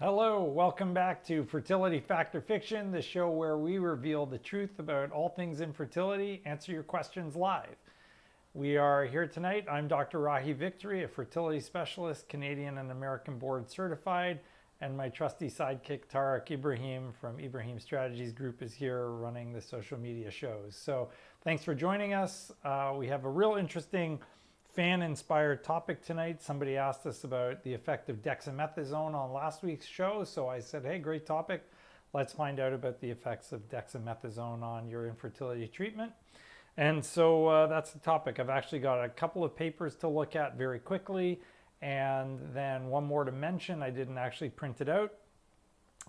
Hello, welcome back to Fertility Fact or Fiction, the show where we reveal the truth about all things infertility, answer your questions live. We are here tonight. I'm Dr. Rahi Victory, a fertility specialist, Canadian and American board certified, and my trusty sidekick Tarek Ibrahim from Ibrahim Strategies Group is here running the social media shows. So thanks for joining us. We have a real interesting fan-inspired topic tonight. Somebody asked us about the effect of dexamethasone on last week's show, so I said, hey, great topic. Let's find out about the effects of dexamethasone on your infertility treatment. And so that's the topic. I've actually got a couple of papers to look at very quickly, and then one more to mention. I didn't actually print it out.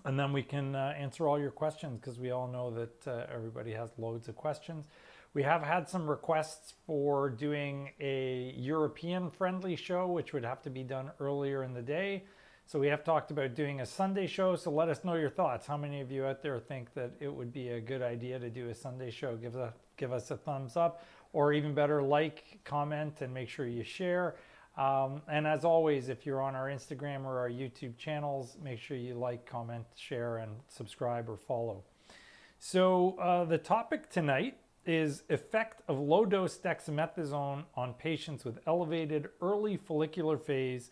And then we can answer all your questions, because we all know that everybody has loads of questions. We have had some requests for doing a European-friendly show, which would have to be done earlier in the day. So we have talked about doing a Sunday show, so let us know your thoughts. How many of you out there think that it would be a good idea to do a Sunday show? Give us a thumbs up, or even better, like, comment, and make sure you share. And as always, if you're on our Instagram or our YouTube channels, make sure you like, comment, share, and subscribe or follow. So the topic tonight is effect of low-dose dexamethasone on patients with elevated early follicular phase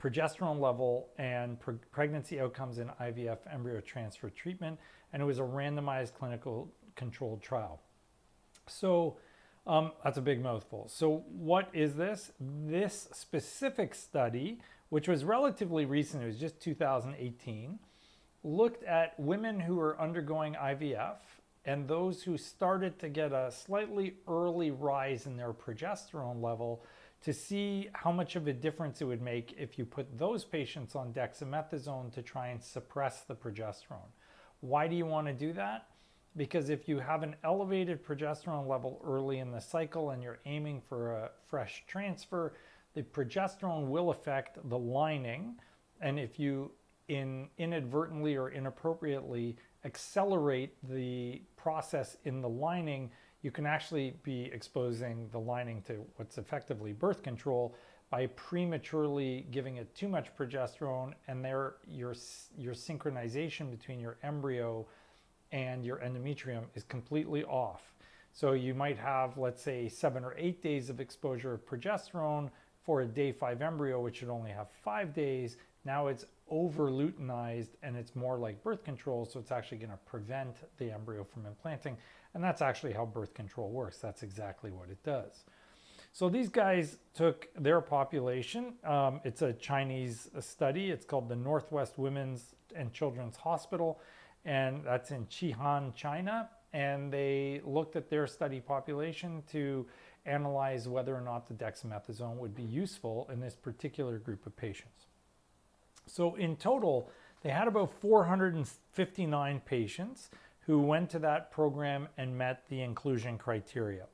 progesterone level and pregnancy outcomes in IVF embryo transfer treatment. And it was a randomized clinical controlled trial. So that's a big mouthful. So what is this? This specific study, which was relatively recent, it was just 2018, looked at women who were undergoing IVF and those who started to get a slightly early rise in their progesterone level to see how much of a difference it would make if you put those patients on dexamethasone to try and suppress the progesterone. Why do you want to do that? Because if you have an elevated progesterone level early in the cycle and you're aiming for a fresh transfer, the progesterone will affect the lining. And if you inadvertently or inappropriately accelerate the process in the lining, you can actually be exposing the lining to what's effectively birth control by prematurely giving it too much progesterone, and your synchronization between your embryo and your endometrium is completely off. So you might have, let's say, 7 or 8 days of exposure of progesterone for a day 5 embryo, which should only have 5 days. Now it's over luteinized and it's more like birth control, so it's actually going to prevent the embryo from implanting. And that's actually how birth control works. That's exactly what it does. So these guys took their population. It's a Chinese study. It's called the Northwest Women's and Children's Hospital, and that's in Qihan, China. And they looked at their study population to analyze whether or not the dexamethasone would be useful in this particular group of patients. So in total, they had about 459 patients who went to that program and met the inclusion criteria.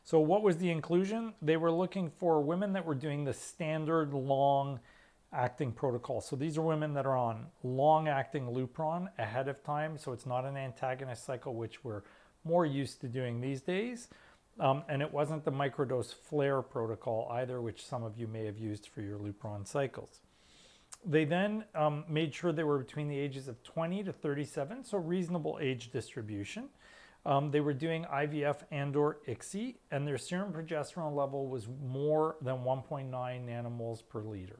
So what was the inclusion? They were looking for women that were doing the standard long-acting protocol. So these are women that are on long-acting Lupron ahead of time. So it's not an antagonist cycle, which we're more used to doing these days. And it wasn't the microdose flare protocol either, which some of you may have used for your Lupron cycles. They then made sure they were between the ages of 20 to 37, so reasonable age distribution. They were doing IVF and/or ICSI, and their serum progesterone level was more than 1.9 nanomoles per liter.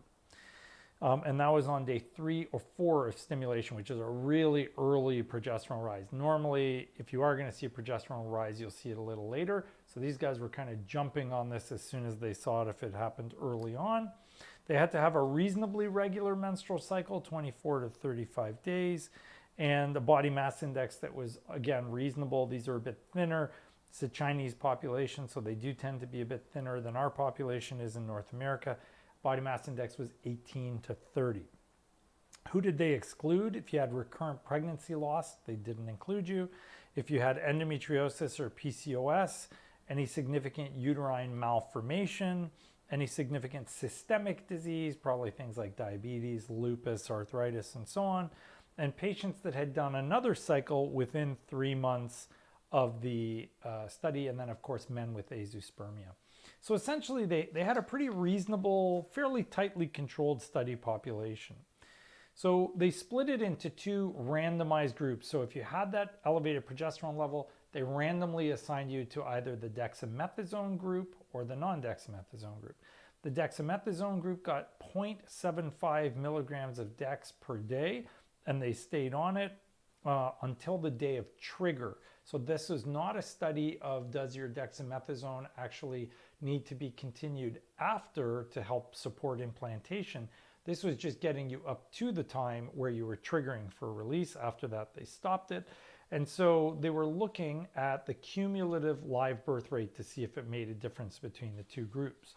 And that was on day 3 or 4 of stimulation, which is a really early progesterone rise. Normally, if you are going to see a progesterone rise, you'll see it a little later. So these guys were kind of jumping on this as soon as they saw it if it happened early on. They had to have a reasonably regular menstrual cycle, 24 to 35 days, and a body mass index that was, again, reasonable. These are a bit thinner. It's a Chinese population, so they do tend to be a bit thinner than our population is in North America. Body mass index was 18 to 30. Who did they exclude? If you had recurrent pregnancy loss, they didn't include you. If you had endometriosis or PCOS, any significant uterine malformation, any significant systemic disease, probably things like diabetes, lupus, arthritis, and so on, and patients that had done another cycle within 3 months of the study, and then, of course, men with azoospermia. So essentially, they had a pretty reasonable, fairly tightly controlled study population. So they split it into two randomized groups. So if you had that elevated progesterone level, they randomly assigned you to either the dexamethasone group or the non-dexamethasone group. The dexamethasone group got 0.75 milligrams of dex per day, and they stayed on it until the day of trigger. So this is not a study of does your dexamethasone actually need to be continued after to help support implantation. This was just getting you up to the time where you were triggering for release. After that, they stopped it. And so they were looking at the cumulative live birth rate to see if it made a difference between the two groups.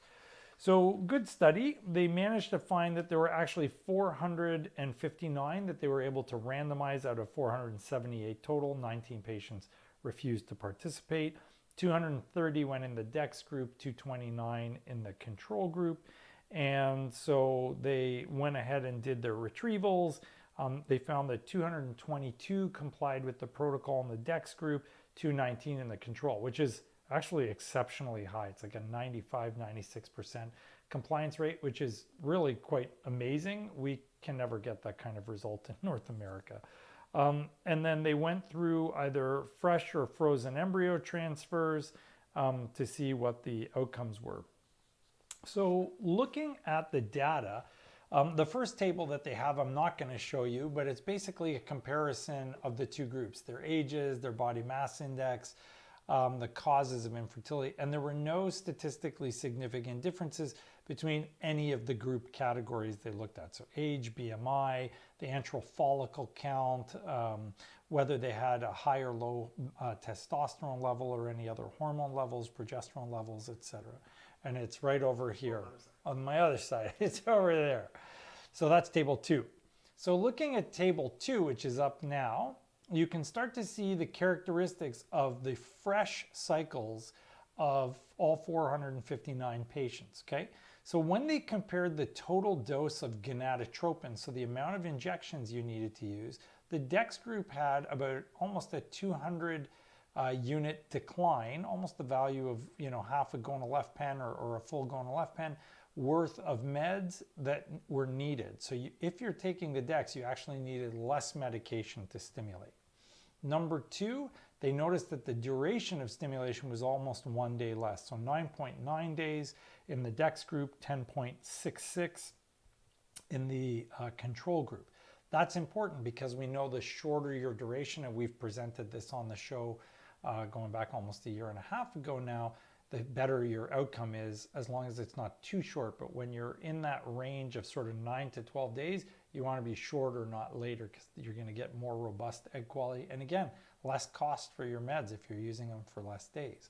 So good study. They managed to find that there were actually 459 that they were able to randomize out of 478 total. 19 patients refused to participate. 230 went in the DEX group, 229 in the control group. And so they went ahead and did their retrievals. They found that 222 complied with the protocol in the DEX group, 219 in the control, which is actually exceptionally high. It's like a 95-96% compliance rate, which is really quite amazing. We can never get that kind of result in North America. And then they went through either fresh or frozen embryo transfers to see what the outcomes were. So looking at the data, the first table that they have, I'm not going to show you, but it's basically a comparison of the two groups, their ages, their body mass index, the causes of infertility, and there were no statistically significant differences between any of the group categories they looked at. So age, BMI, the antral follicle count, whether they had a high or low testosterone level or any other hormone levels, progesterone levels, etc. And it's right over here on my other side. It's over there. So that's table 2. So looking at table 2, which is up now, you can start to see the characteristics of the fresh cycles of all 459 patients, okay? So when they compared the total dose of gonadotropin, so the amount of injections you needed to use, the DEX group had about almost a 200 unit decline, almost the value of, half a gonal-F-pen or a full gonal-F-pen worth of meds that were needed. So if you're taking the DEX, you actually needed less medication to stimulate. Number 2, they noticed that the duration of stimulation was almost 1 day less. So 9.9 days in the DEX group, 10.66 in the control group. That's important because we know the shorter your duration, and we've presented this on the show going back almost a year and a half ago now, the better your outcome is, as long as it's not too short. But when you're in that range of sort of 9 to 12 days, you want to be shorter, not later, because you're going to get more robust egg quality. And again, less cost for your meds if you're using them for less days.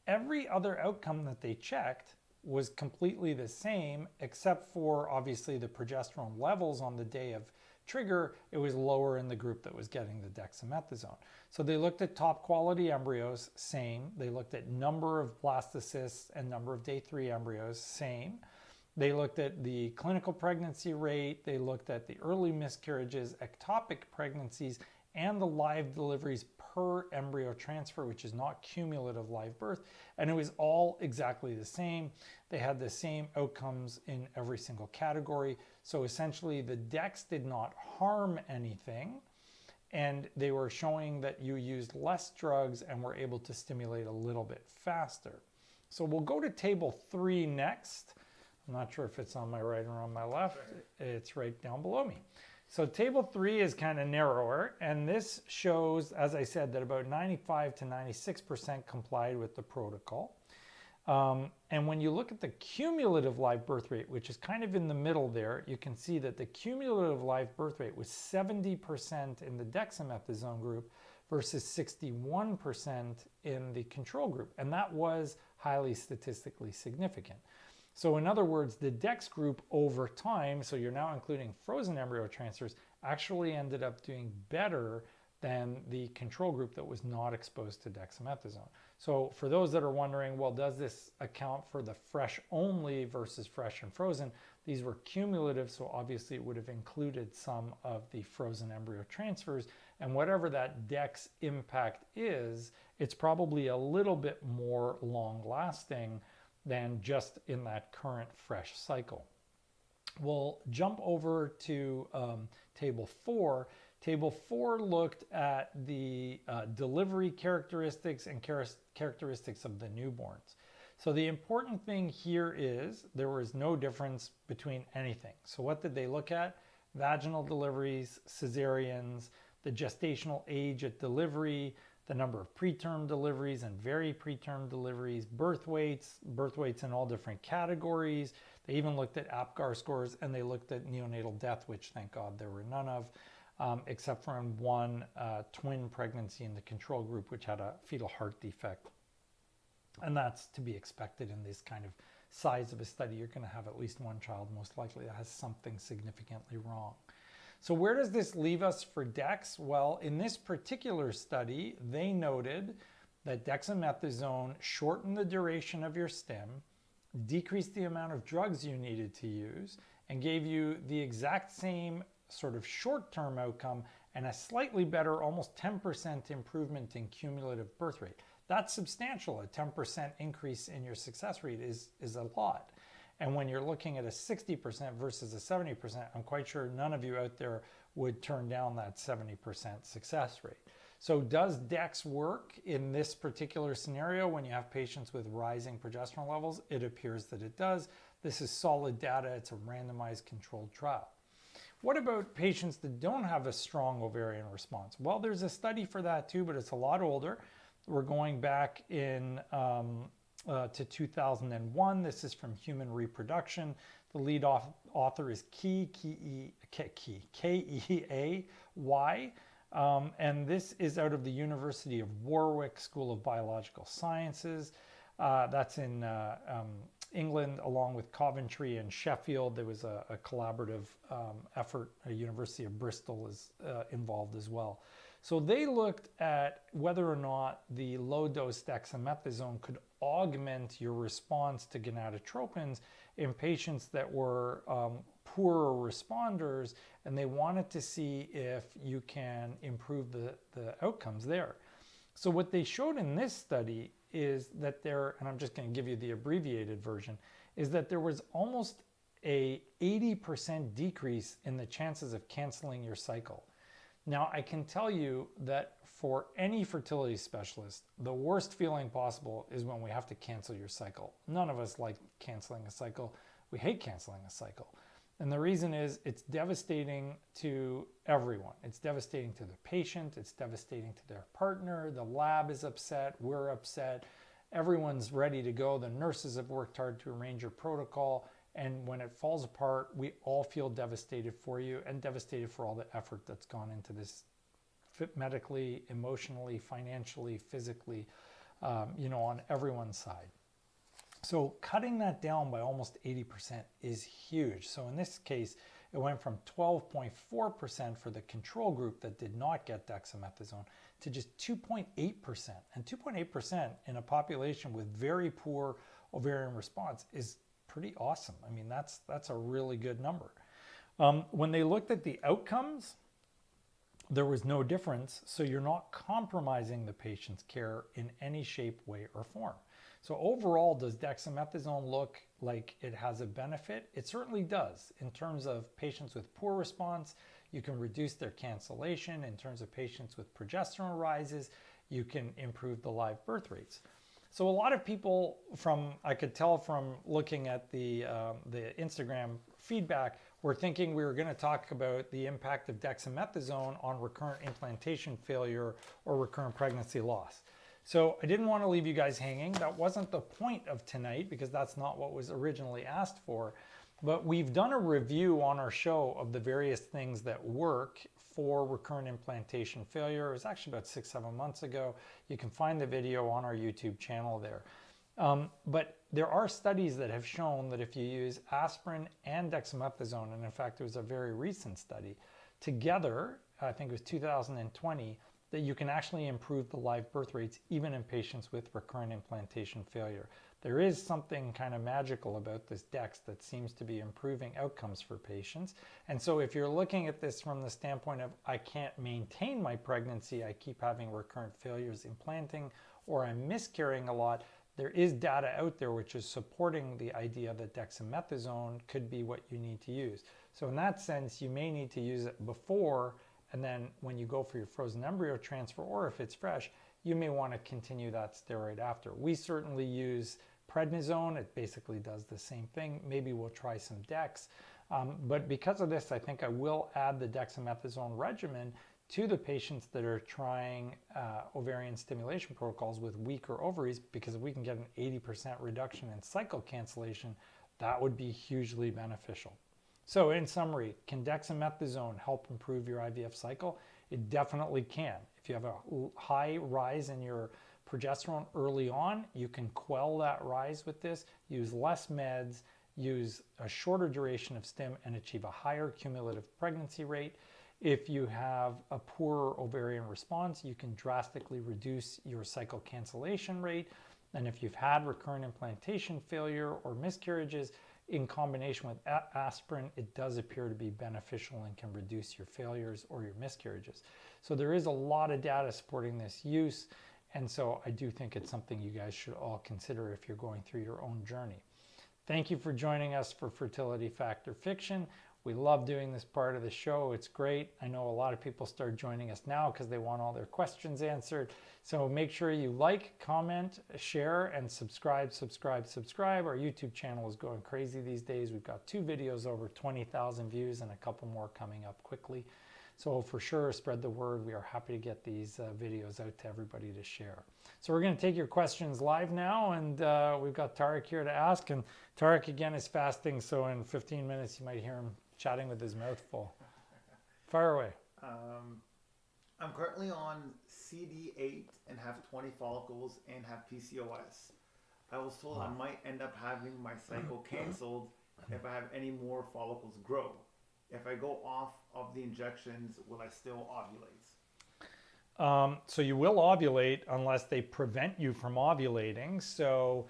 Every other outcome that they checked was completely the same, except for obviously the progesterone levels on the day of trigger. It was lower in the group that was getting the dexamethasone. So they looked at top quality embryos, same. They looked at number of blastocysts and number of day 3 embryos, same. They looked at the clinical pregnancy rate. They looked at the early miscarriages, ectopic pregnancies, and the live deliveries per embryo transfer, which is not cumulative live birth. And it was all exactly the same. They had the same outcomes in every single category. So essentially the DEX did not harm anything. And they were showing that you used less drugs and were able to stimulate a little bit faster. So we'll go to table 3 next. I'm not sure if it's on my right or on my left. It's right down below me. So table 3 is kind of narrower, and this shows, as I said, that about 95 to 96% complied with the protocol. And when you look at the cumulative live birth rate, which is kind of in the middle there, you can see that the cumulative live birth rate was 70% in the dexamethasone group versus 61% in the control group. And that was highly statistically significant. So in other words, the DEX group over time, so you're now including frozen embryo transfers, actually ended up doing better than the control group that was not exposed to dexamethasone. So for those that are wondering, well, does this account for the fresh only versus fresh and frozen? These were cumulative, so obviously it would have included some of the frozen embryo transfers. And whatever that DEX impact is, it's probably a little bit more long-lasting than just in that current fresh cycle. We'll jump over to table 4. Table 4 looked at the delivery characteristics and characteristics of the newborns. So the important thing here is there was no difference between anything. So what did they look at? Vaginal deliveries, cesareans, the gestational age at delivery, the number of preterm deliveries and very preterm deliveries, birth weights in all different categories. They even looked at APGAR scores, and they looked at neonatal death, which thank God there were none of, except for in one twin pregnancy in the control group, which had a fetal heart defect. And that's to be expected in this kind of size of a study. You're going to have at least one child, most likely, that has something significantly wrong. So where does this leave us for Dex? Well, in this particular study, they noted that dexamethasone shortened the duration of your stim, decreased the amount of drugs you needed to use, and gave you the exact same sort of short-term outcome and a slightly better, almost 10% improvement in cumulative birth rate. That's substantial. A 10% increase in your success rate is a lot. And when you're looking at a 60% versus a 70%, I'm quite sure none of you out there would turn down that 70% success rate. So does Dex work in this particular scenario when you have patients with rising progesterone levels? It appears that it does. This is solid data. It's a randomized controlled trial. What about patients that don't have a strong ovarian response? Well, there's a study for that too, but it's a lot older. We're going back in to 2001. This is from Human Reproduction. The lead author is K-E-A-Y. And this is out of the University of Warwick School of Biological Sciences. That's in England, along with Coventry and Sheffield. There was a collaborative effort. The University of Bristol is involved as well. So they looked at whether or not the low-dose dexamethasone could augment your response to gonadotropins in patients that were poorer responders, and they wanted to see if you can improve the outcomes there. So what they showed in this study is that there, and I'm just going to give you the abbreviated version, is that there was almost a 80% decrease in the chances of canceling your cycle. Now, I can tell you that for any fertility specialist, the worst feeling possible is when we have to cancel your cycle. None of us like canceling a cycle. We hate canceling a cycle. And the reason is it's devastating to everyone. It's devastating to the patient. It's devastating to their partner. The lab is upset. We're upset. Everyone's ready to go. The nurses have worked hard to arrange your protocol. And when it falls apart, we all feel devastated for you and devastated for all the effort that's gone into this medically, emotionally, financially, physically, on everyone's side. So cutting that down by almost 80% is huge. So in this case, it went from 12.4% for the control group that did not get dexamethasone to just 2.8%. And 2.8% in a population with very poor ovarian response is pretty awesome. I mean, that's a really good number. When they looked at the outcomes, there was no difference. So you're not compromising the patient's care in any shape, way, or form. So overall, does dexamethasone look like it has a benefit? It certainly does. In terms of patients with poor response, you can reduce their cancellation. In terms of patients with progesterone rises, you can improve the live birth rates. So a lot of people I could tell from looking at the Instagram feedback, were thinking we were going to talk about the impact of dexamethasone on recurrent implantation failure or recurrent pregnancy loss. So I didn't want to leave you guys hanging. That wasn't the point of tonight because that's not what was originally asked for. But we've done a review on our show of the various things that work for recurrent implantation failure. It was actually about 6-7 months ago. You can find the video on our YouTube channel there. But there are studies that have shown that if you use aspirin and dexamethasone, and in fact, there was a very recent study, together, I think it was 2020, that you can actually improve the live birth rates even in patients with recurrent implantation failure. There is something kind of magical about this Dex that seems to be improving outcomes for patients. And so if you're looking at this from the standpoint of, I can't maintain my pregnancy, I keep having recurrent failures implanting, or I'm miscarrying a lot, there is data out there which is supporting the idea that dexamethasone could be what you need to use. So in that sense, you may need to use it before, and then when you go for your frozen embryo transfer, or if it's fresh, you may want to continue that steroid after. We certainly use prednisone. It basically does the same thing. Maybe we'll try some Dex. But because of this, I think I will add the dexamethasone regimen to the patients that are trying ovarian stimulation protocols with weaker ovaries, because if we can get an 80% reduction in cycle cancellation, that would be hugely beneficial. So in summary, can dexamethasone help improve your IVF cycle? It definitely can. If you have a high rise in your progesterone early on, you can quell that rise with this, use less meds, use a shorter duration of stim, and achieve a higher cumulative pregnancy rate. If you have a poor ovarian response, you can drastically reduce your cycle cancellation rate. And if you've had recurrent implantation failure or miscarriages, in combination with aspirin, it does appear to be beneficial and can reduce your failures or your miscarriages. So there is a lot of data supporting this use. And so I do think it's something you guys should all consider if you're going through your own journey. Thank you for joining us for Fertility Fact or Fiction. We love doing this part of the show. It's great. I know a lot of people start joining us now because they want all their questions answered. So make sure you like, comment, share, and subscribe. Our YouTube channel is going crazy these days. We've got 2 videos over 20,000 views and a couple more coming up quickly. So for sure, spread the word. We are happy to get these videos out to everybody to share. So we're going to take your questions live now, and we've got Tarek here to ask. And Tarek, again, is fasting, so in 15 minutes you might hear him chatting with his mouth full. Fire away. I'm currently on CD8 and have 20 follicles and have PCOS. I was told I might end up having my cycle canceled if I have any more follicles grow. If I go off of the injections, will I still ovulate? So you will ovulate unless they prevent you from ovulating. So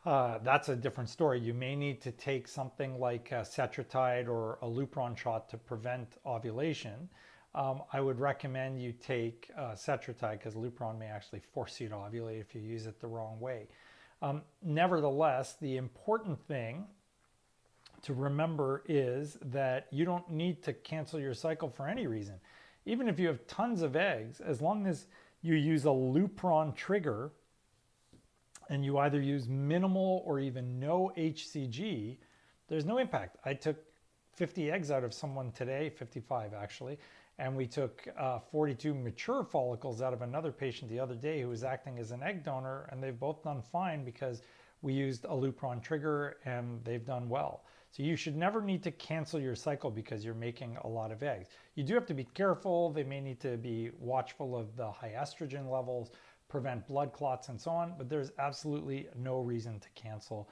that's a different story. You may need to take something like Cetrotide or a Lupron shot to prevent ovulation. I would recommend you take Cetrotide because Lupron may actually force you to ovulate if you use it the wrong way. Nevertheless, the important thing to remember is that you don't need to cancel your cycle for any reason. Even if you have tons of eggs, as long as you use a Lupron trigger and you either use minimal or even no HCG, there's no impact. I took 50 eggs out of someone today, 55 actually, and we took 42 mature follicles out of another patient the other day who was acting as an egg donor, and they've both done fine because we used a Lupron trigger and they've done well. So you should never need to cancel your cycle because you're making a lot of eggs. You do have to be careful. They may need to be watchful of the high estrogen levels, prevent blood clots and so on, but there's absolutely no reason to cancel.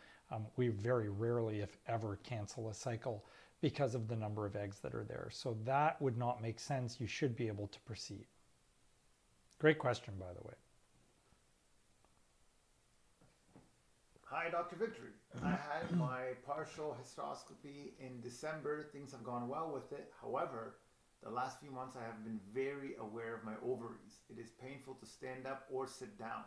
We very rarely, if ever, cancel a cycle because of the number of eggs that are there. So that would not make sense. You should be able to proceed. Great question, by the way. Hi, Dr. Victory. I had my partial hysteroscopy in December. Things have gone well with it. However, the last few months I have been very aware of my ovaries. It is painful to stand up or sit down.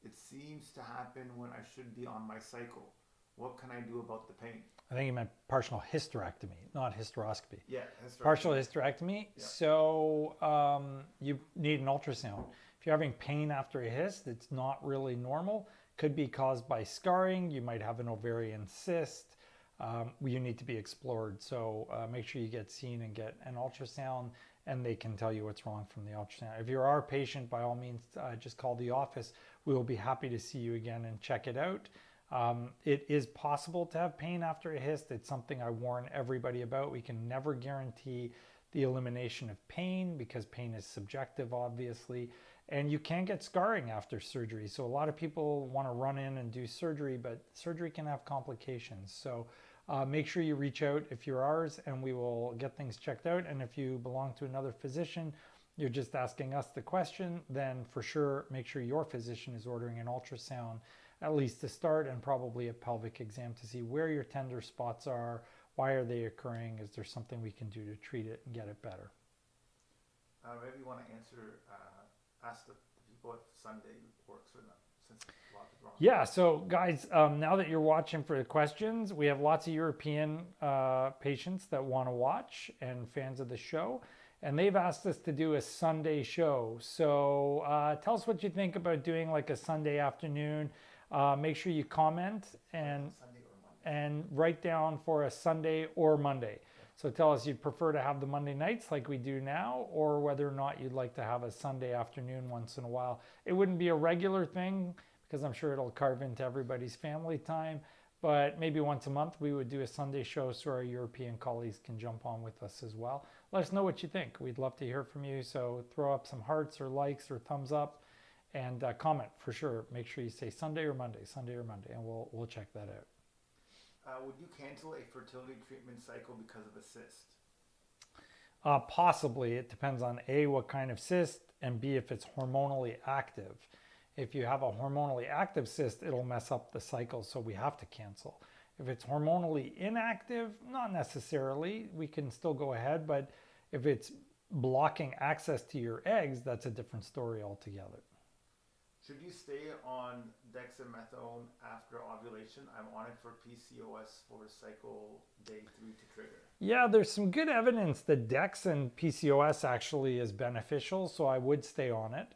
It seems to happen when I should be on my cycle. What can I do about the pain? I think you meant partial hysterectomy, not hysteroscopy. Yeah, hysterectomy. Partial hysterectomy. Yeah. So you need an ultrasound. If you're having pain after a hyst, it's not really normal. Could be caused by scarring. You might have an ovarian cyst. You need to be explored. So make sure you get seen and get an ultrasound, and they can tell you what's wrong from the ultrasound. If you're our patient, by all means, just call the office. We will be happy to see you again and check it out. It is possible to have pain after a hyst. It's something I warn everybody about. We can never guarantee the elimination of pain because pain is subjective, obviously. And you can get scarring after surgery. So a lot of people want to run in and do surgery, but surgery can have complications. So make sure you reach out if you're ours, and we will get things checked out. And if you belong to another physician, you're just asking us the question, then for sure make sure your physician is ordering an ultrasound, at least to start, and probably a pelvic exam to see where your tender spots are, why are they occurring, is there something we can do to treat it and get it better. Maybe you want to ask the people if Sunday works for them. since a lot of people are on. Yeah, so guys, now that you're watching for the questions, we have lots of European patients that want to watch and fans of the show, and they've asked us to do a Sunday show. So tell us what you think about doing like a Sunday afternoon. Make sure you comment and Sunday or Monday. and write down for a Sunday or Monday. So tell us you'd prefer to have the Monday nights like we do now, or whether or not you'd like to have a Sunday afternoon once in a while. It wouldn't be a regular thing because I'm sure it'll carve into everybody's family time, but maybe once a month we would do a Sunday show so our European colleagues can jump on with us as well. Let us know what you think. We'd love to hear from you. So throw up some hearts or likes or thumbs up and comment for sure. Make sure you say Sunday or Monday, and we'll check that out. Would you cancel a fertility treatment cycle because of a cyst? Possibly. It depends on A, what kind of cyst, and B, if it's hormonally active. If you have a hormonally active cyst, it'll mess up the cycle, so we have to cancel. If it's hormonally inactive, not necessarily. We can still go ahead, but if it's blocking access to your eggs, that's a different story altogether. Should you stay on dexamethanone after ovulation? I'm on it for PCOS for cycle day 3 to trigger. Yeah, there's some good evidence that Dex and PCOS actually is beneficial, so I would stay on it.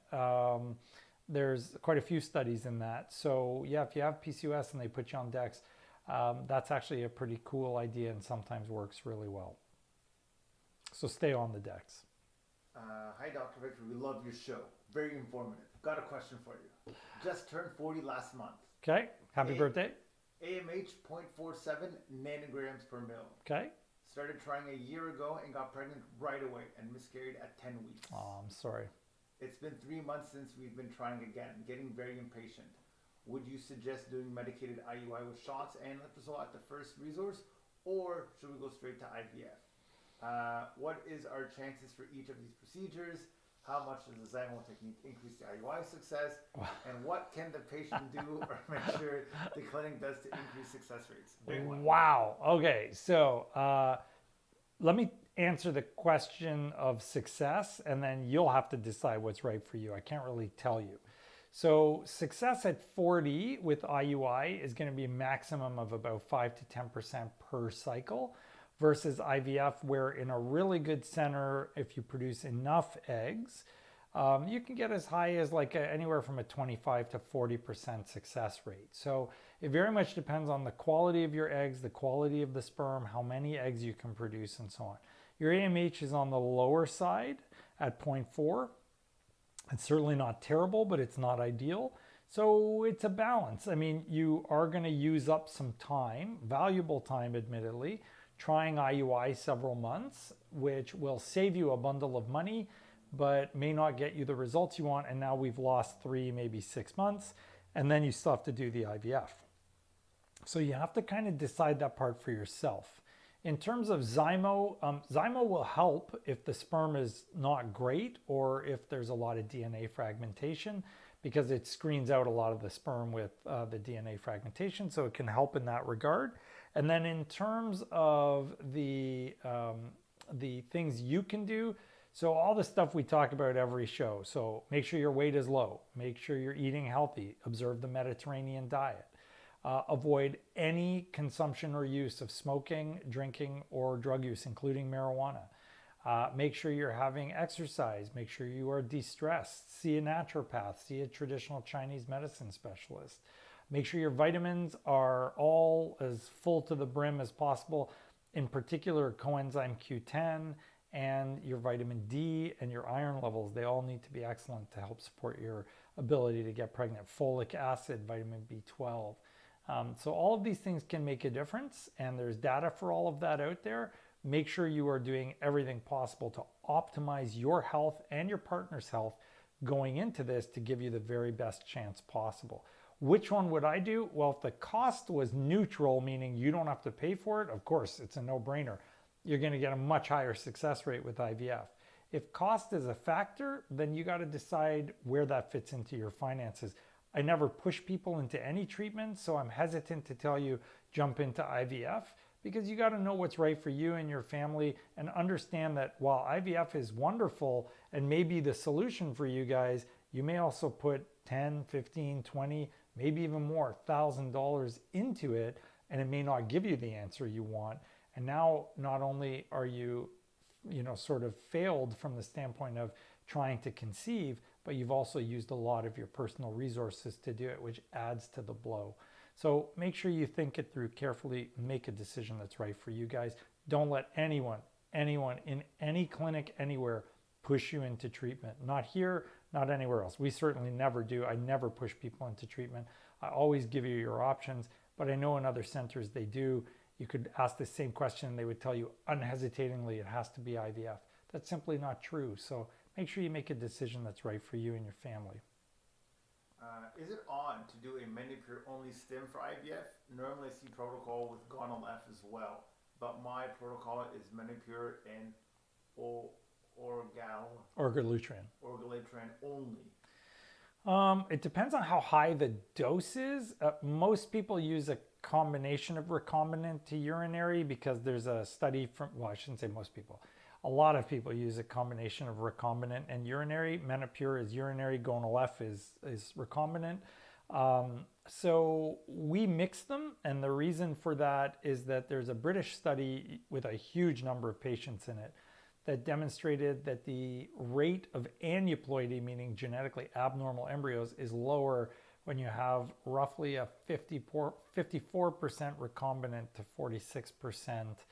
There's quite a few studies in that. So yeah, if you have PCOS and they put you on Dex, that's actually a pretty cool idea and sometimes works really well. So stay on the Dex. Hi, Dr. Victor. We love your show. Very informative. Got a question for you. Just turned 40 last month. Okay, happy birthday. AMH 0.47 nanograms per mil. Okay. Started trying a year ago and got pregnant right away and miscarried at 10 weeks. Oh, I'm sorry. It's been 3 months since we've been trying again, getting very impatient. Would you suggest doing medicated IUI with shots and letrozole at the first resource, or should we go straight to IVF? What is our chances for each of these procedures? How much does the Zymo technique increase the IUI success? And what can the patient do or make sure the clinic does to increase success rates? Big one. Wow. Okay, so let me answer the question of success, and then you'll have to decide what's right for you. I can't really tell you. So success at 40 with IUI is going to be a maximum of about 5 to 10% per cycle, versus IVF, where in a really good center, if you produce enough eggs, you can get as high as like anywhere from a 25 to 40% success rate. So it very much depends on the quality of your eggs, the quality of the sperm, how many eggs you can produce, and so on. Your AMH is on the lower side at 0.4. It's certainly not terrible, but it's not ideal. So it's a balance. I mean, you are going to use up some time, valuable time, admittedly, trying IUI several months, which will save you a bundle of money, but may not get you the results you want. And now we've lost 3, maybe 6 months, and then you still have to do the IVF. So you have to kind of decide that part for yourself. In terms of Zymo, Zymo will help if the sperm is not great or if there's a lot of DNA fragmentation, because it screens out a lot of the sperm with the DNA fragmentation, so it can help in that regard. And then in terms of the things you can do, so all the stuff we talk about every show. So make sure your weight is low, make sure you're eating healthy, observe the Mediterranean diet, avoid any consumption or use of smoking, drinking, or drug use, including marijuana. Make sure you're having exercise, make sure you are de-stressed, see a naturopath, see a traditional Chinese medicine specialist. Make sure your vitamins are all as full to the brim as possible, in particular coenzyme Q10 and your vitamin D and your iron levels. They all need to be excellent to help support your ability to get pregnant. Folic acid, vitamin B12. So all of these things can make a difference, and there's data for all of that out there. Make sure you are doing everything possible to optimize your health and your partner's health going into this to give you the very best chance possible. Which one would I do? Well, if the cost was neutral, meaning you don't have to pay for it, of course, it's a no-brainer. You're going to get a much higher success rate with IVF. If cost is a factor, then you got to decide where that fits into your finances. I never push people into any treatment, so I'm hesitant to tell you jump into IVF, because you got to know what's right for you and your family, and understand that while IVF is wonderful and may be the solution for you guys, you may also put 10, 15, 20, maybe even more $1,000 into it, and it may not give you the answer you want. And now not only are you, sort of failed from the standpoint of trying to conceive, but you've also used a lot of your personal resources to do it, which adds to the blow. So make sure you think it through carefully, make a decision that's right for you guys. Don't let anyone in any clinic anywhere push you into treatment. Not here, not anywhere else. We certainly never do. I never push people into treatment. I always give you your options, but I know in other centers they do. You could ask the same question and they would tell you unhesitatingly it has to be IVF. That's simply not true. So make sure you make a decision that's right for you and your family. Is it on to do a Menopur only stim for IVF? Normally I see protocol with Gonal F as well, but my protocol is Menopur and Orgalutrin only. It depends on how high the dose is. Most people use a combination of recombinant to urinary because there's a study from, well, I shouldn't say most people. A lot of people use a combination of recombinant and urinary. Menopur is urinary, Gonal F is recombinant. So we mix them, and the reason for that is that there's a British study with a huge number of patients in it that demonstrated that the rate of aneuploidy, meaning genetically abnormal embryos, is lower when you have roughly a 54% recombinant to 46%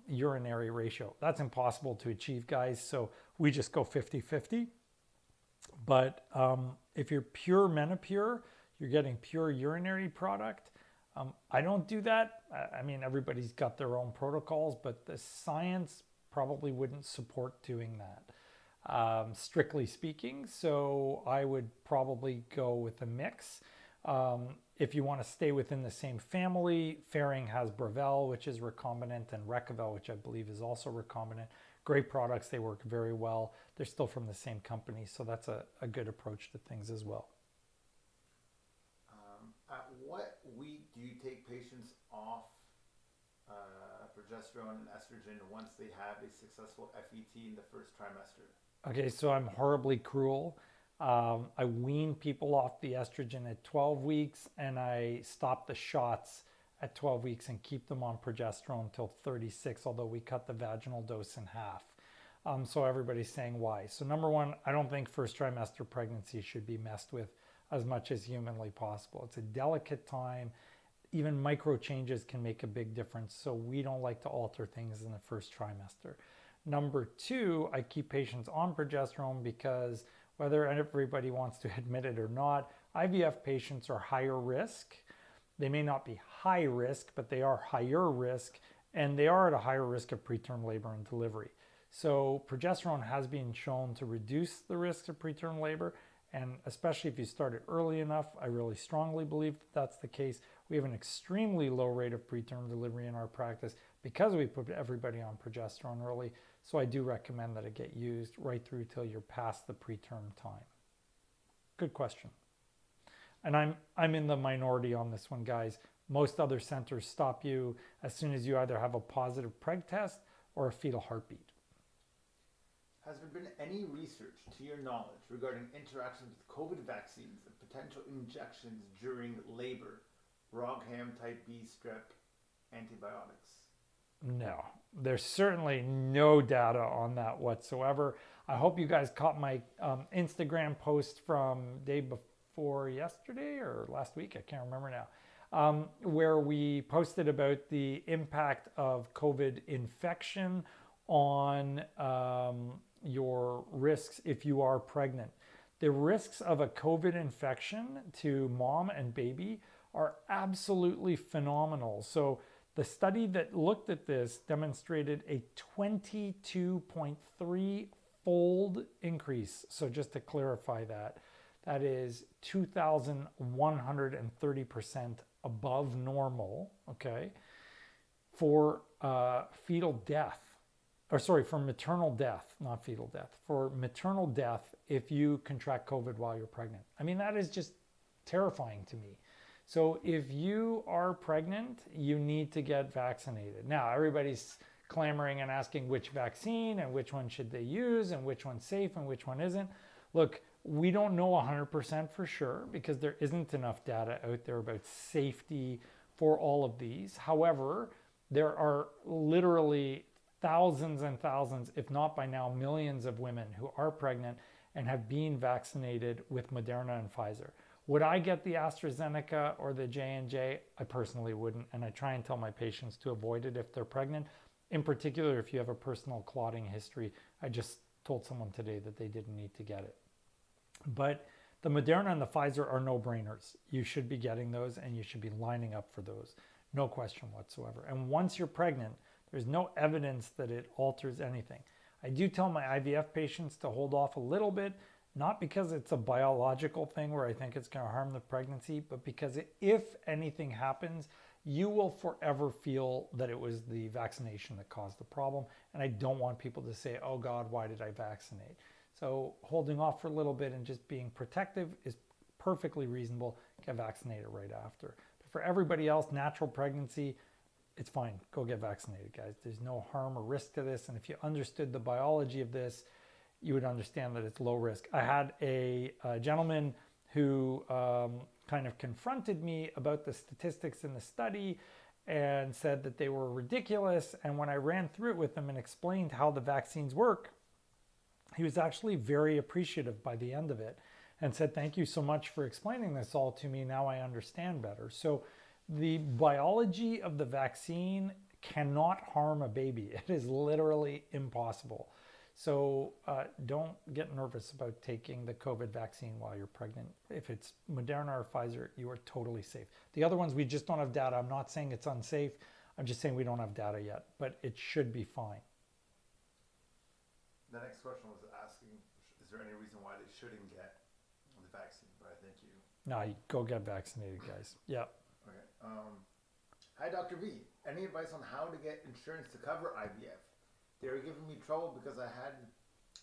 urinary ratio. That's impossible to achieve, guys, so we just go 50-50. But if you're pure Menopur, you're getting pure urinary product. I don't do that. I mean, everybody's got their own protocols, but the science probably wouldn't support doing that, strictly speaking. So I would probably go with a mix. If you want to stay within the same family, Ferring has Brevel, which is recombinant, and Recavel, which I believe is also recombinant. Great products. They work very well. They're still from the same company, so that's a good approach to things as well. At what week do you take patients off progesterone and estrogen once they have a successful FET in the first trimester? Okay, so I'm horribly cruel. I wean people off the estrogen at 12 weeks, and I stop the shots at 12 weeks and keep them on progesterone until 36, although we cut the vaginal dose in half. So everybody's saying why. So number one, I don't think first trimester pregnancy should be messed with as much as humanly possible. It's a delicate time. Even micro changes can make a big difference. So we don't like to alter things in the first trimester. Number two, I keep patients on progesterone because whether everybody wants to admit it or not, IVF patients are higher risk. They may not be high risk, but they are higher risk, and they are at a higher risk of preterm labor and delivery. So progesterone has been shown to reduce the risks of preterm labor, and especially if you start it early enough, I really strongly believe that that's the case. We have an extremely low rate of preterm delivery in our practice because we put everybody on progesterone early. So I do recommend that it get used right through till you're past the preterm time. Good question. And I'm in the minority on this one, guys. Most other centers stop you as soon as you either have a positive preg test or a fetal heartbeat. Has there been any research, to your knowledge, regarding interactions with COVID vaccines and potential injections during labor, Rogham type B strep antibiotics? No, there's certainly no data on that whatsoever. I hope you guys caught my Instagram post from day before yesterday or last week, I can't remember now, where we posted about the impact of COVID infection on your risks if you are pregnant. The risks of a COVID infection to mom and baby are absolutely phenomenal. So the study that looked at this demonstrated a 22.3-fold increase. So just to clarify that, that is 2,130% above normal, okay, for fetal death. Or sorry, for maternal death, not fetal death, for maternal death if you contract COVID while you're pregnant. I mean, that is just terrifying to me. So if you are pregnant, you need to get vaccinated. Now, everybody's clamoring and asking which vaccine and which one should they use and which one's safe and which one isn't. Look, We don't know 100% for sure because there isn't enough data out there about safety for all of these. However, there are literally thousands and thousands, if not by now millions of women who are pregnant and have been vaccinated with Moderna and Pfizer. Would I get the AstraZeneca or the J&J? I personally wouldn't, and I try and tell my patients to avoid it if they're pregnant. In particular, if you have a personal clotting history. I just told someone today that they didn't need to get it. But the Moderna and the Pfizer are no-brainers. You should be getting those and you should be lining up for those. No question whatsoever. And once you're pregnant, there's no evidence that it alters anything. I do tell my IVF patients to hold off a little bit, not because it's a biological thing where I think it's going to harm the pregnancy, but because if anything happens, you will forever feel that it was the vaccination that caused the problem. And I don't want people to say, oh God, why did I vaccinate? So holding off for a little bit and just being protective is perfectly reasonable. Get vaccinated right after. But for everybody else, natural pregnancy, it's fine. Go get vaccinated, guys. There's no harm or risk to this. And if you understood the biology of this, you would understand that it's low risk. I had a gentleman who kind of confronted me about the statistics in the study and said that they were ridiculous. And when I ran through it with him and explained how the vaccines work, he was actually very appreciative by the end of it and said, thank you so much for explaining this all to me. Now I understand better. So the biology of the vaccine cannot harm a baby. It is literally impossible. So don't get nervous about taking the COVID vaccine while you're pregnant. If it's Moderna or Pfizer, you are totally safe. The other ones, we just don't have data. I'm not saying it's unsafe. I'm just saying we don't have data yet, but it should be fine. The next question was asking, is there any reason why they shouldn't get the vaccine? But I think you... No, go get vaccinated, guys. Yeah. Okay. Hi, Dr. V. Any advice on how to get insurance to cover IVF? They were giving me trouble because I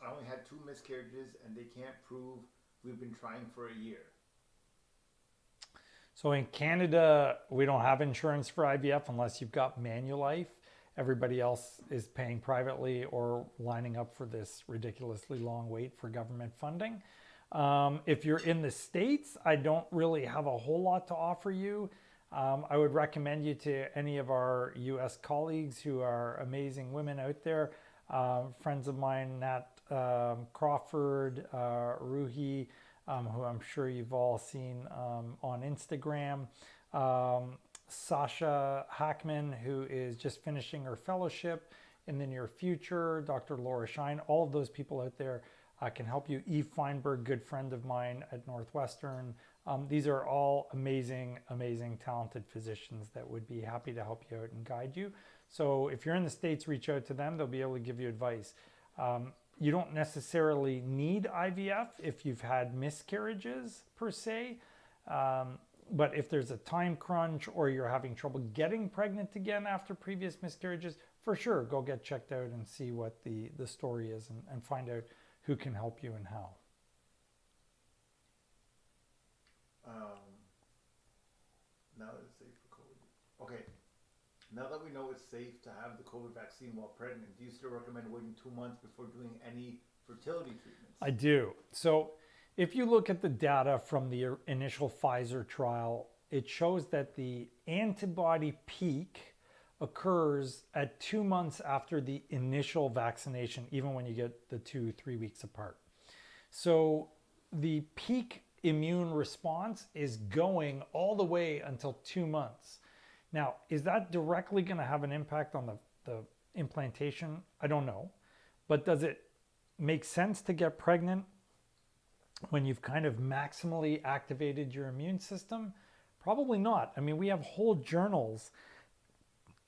only had 2 miscarriages and they can't prove we've been trying for a year. So in Canada, we don't have insurance for IVF unless you've got Manulife. Everybody else is paying privately or lining up for this ridiculously long wait for government funding. If you're in the States, I don't really have a whole lot to offer you. I would recommend you to any of our US colleagues who are amazing women out there. Friends of mine, Nat Crawford, Ruhi, who I'm sure you've all seen on Instagram. Sasha Hackman, who is just finishing her fellowship in the near future. Dr. Laura Shine, all of those people out there can help you. Eve Feinberg, good friend of mine at Northwestern. These are all amazing, amazing, talented physicians that would be happy to help you out and guide you. So if you're in the States, reach out to them. They'll be able to give you advice. You don't necessarily need IVF if you've had miscarriages per se. But if there's a time crunch or you're having trouble getting pregnant again after previous miscarriages, for sure, go get checked out and see what the story is and find out who can help you and how. Now that it's safe for COVID. Okay. Now that we know it's safe to have the COVID vaccine while pregnant, do you still recommend waiting 2 months before doing any fertility treatments? I do. So if you look at the data from the initial Pfizer trial, it shows that the antibody peak occurs at 2 months after the initial vaccination, even when you get the 2-3 weeks apart. So the peak immune response is going all the way until 2 months. Now, is that directly going to have an impact on the implantation? I don't know. But does it make sense to get pregnant when you've kind of maximally activated your immune system? Probably not. I mean, we have whole journals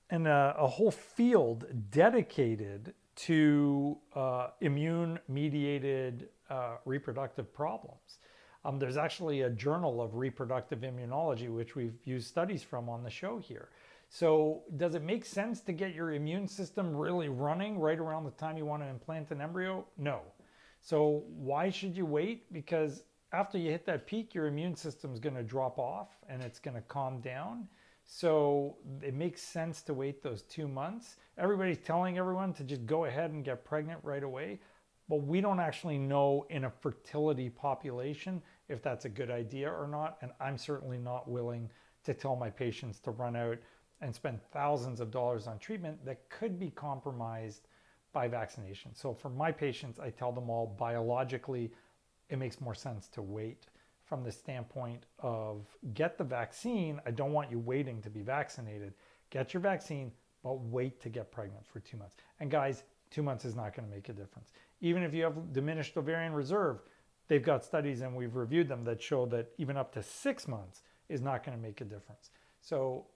and a whole field dedicated to immune-mediated reproductive problems. There's actually a journal of reproductive immunology, which we've used studies from on the show here. So does it make sense to get your immune system really running right around the time you want to implant an embryo? No. So why should you wait? Because after you hit that peak, your immune system is going to drop off and it's going to calm down. So it makes sense to wait those 2 months. Everybody's telling everyone to just go ahead and get pregnant right away. but we don't actually know in a fertility population if that's a good idea or not. And I'm certainly not willing to tell my patients to run out and spend thousands of dollars on treatment that could be compromised by vaccination. So for my patients, I tell them all biologically, it makes more sense to wait from the standpoint of get the vaccine. I don't want you waiting to be vaccinated. Get your vaccine, but wait to get pregnant for 2 months. And guys, 2 months is not going to make a difference. Even if you have diminished ovarian reserve, they've got studies and we've reviewed them that show that even up to 6 months is not going to make a difference. So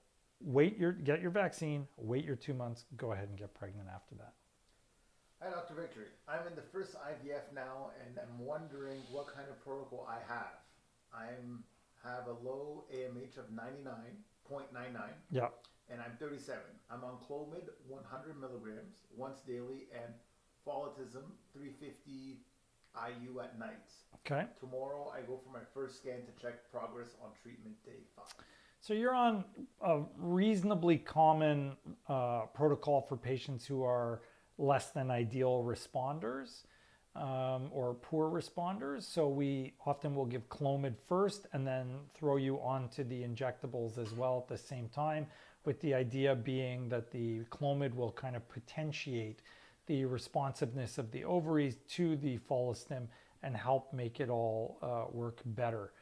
get your vaccine, wait your 2 months, go ahead and get pregnant after that. Hi, Dr. Victory. I'm in the first IVF now, and I'm wondering what kind of protocol I have. I have a low AMH of 99.99. Yeah. And I'm 37. I'm on Clomid 100 milligrams once daily and Follitism 350 IU at nights. Okay. Tomorrow I go for my first scan to check progress on treatment day 5. So you're on a reasonably common protocol for patients who are less than ideal responders or poor responders. So we often will give Clomid first and then throw you onto the injectables as well at the same time, with the idea being that the Clomid will kind of potentiate the responsiveness of the ovaries to the follistim and help make it all work better.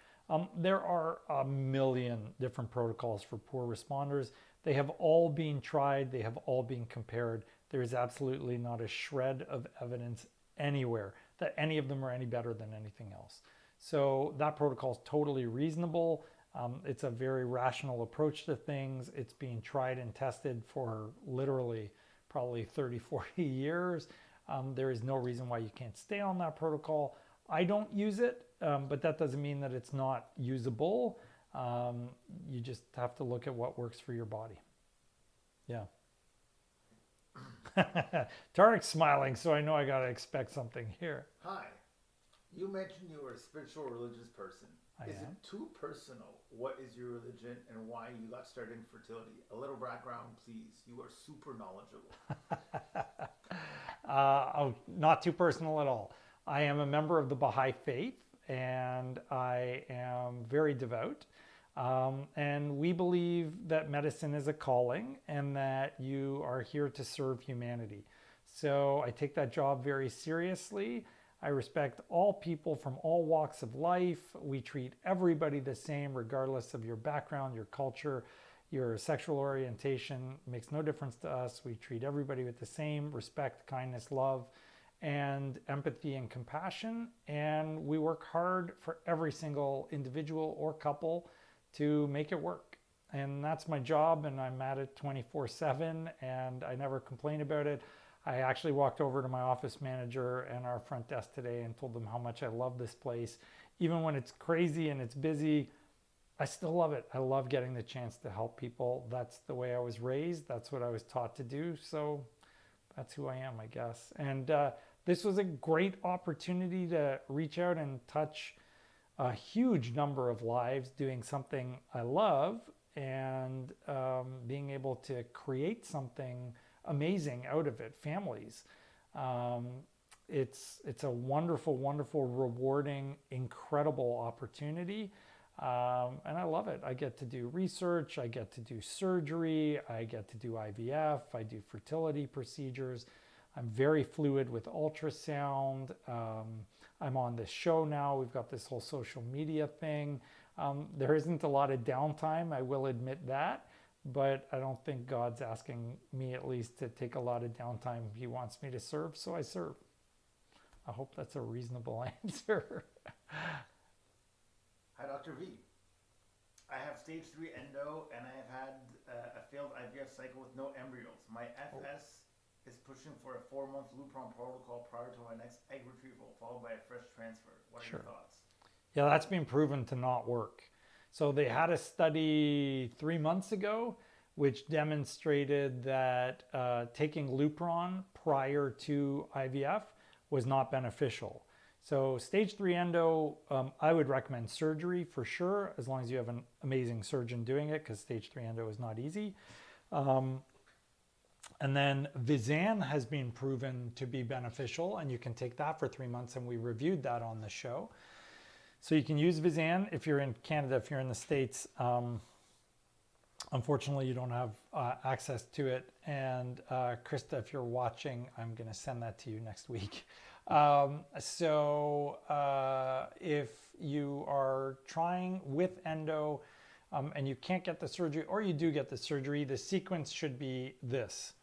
There are a million different protocols for poor responders. They have all been tried. They have all been compared. There is absolutely not a shred of evidence anywhere that any of them are any better than anything else. So that protocol is totally reasonable. It's a very rational approach to things. It's being tried and tested for literally probably 30, 40 years. There is no reason why you can't stay on that protocol. I don't use it, but that doesn't mean that it's not usable. You just have to look at what works for your body. Yeah. Tarek's smiling, so I know I got to expect something here. Hi. You mentioned you were a spiritual religious person. Is it too personal? What is your religion and why you got started in fertility? A little background, please. You are super knowledgeable. Not too personal at all. I am a member of the Baha'i faith and I am very devout. And we believe that medicine is a calling and that you are here to serve humanity. So I take that job very seriously. I respect all people from all walks of life. We treat everybody the same, regardless of your background, your culture, your sexual orientation. It makes no difference to us. We treat everybody with the same respect, kindness, love, and empathy and compassion. And we work hard for every single individual or couple to make it work. And that's my job, and I'm at it 24/7, and I never complain about it. I actually walked over to my office manager and our front desk today and told them how much I love this place. Even when it's crazy and it's busy, I still love it. I love getting the chance to help people. That's the way I was raised. That's what I was taught to do. So that's who I am, I guess. And this was a great opportunity to reach out and touch a huge number of lives doing something I love and being able to create something amazing out of it, families. It's a wonderful, wonderful, rewarding, incredible opportunity. And I love it. I get to do research, I get to do surgery, I get to do IVF, I do fertility procedures. I'm very fluid with ultrasound. I'm on this show now. We've got this whole social media thing. There isn't a lot of downtime, I will admit that, but I don't think God's asking me at least to take a lot of downtime. He wants me to serve, so I serve. I hope that's a reasonable answer. Hi, Dr. V. I have stage 3 endo and I have had a failed IVF cycle with no embryos. My FS is pushing for a 4-month Lupron protocol prior to my next egg retrieval, followed by a fresh transfer. What are your thoughts? Yeah, that's been proven to not work. So they had a study 3 months ago which demonstrated that taking Lupron prior to IVF was not beneficial. So stage 3 endo, I would recommend surgery for sure, as long as you have an amazing surgeon doing it, because stage 3 endo is not easy. And then Visan has been proven to be beneficial, and you can take that for 3 months, and we reviewed that on the show. So you can use Visan if you're in Canada. If you're in the States, unfortunately, you don't have access to it. And Krista, if you're watching, I'm going to send that to you next week. If you are trying with endo and you can't get the surgery, or you do get the surgery, the sequence should be this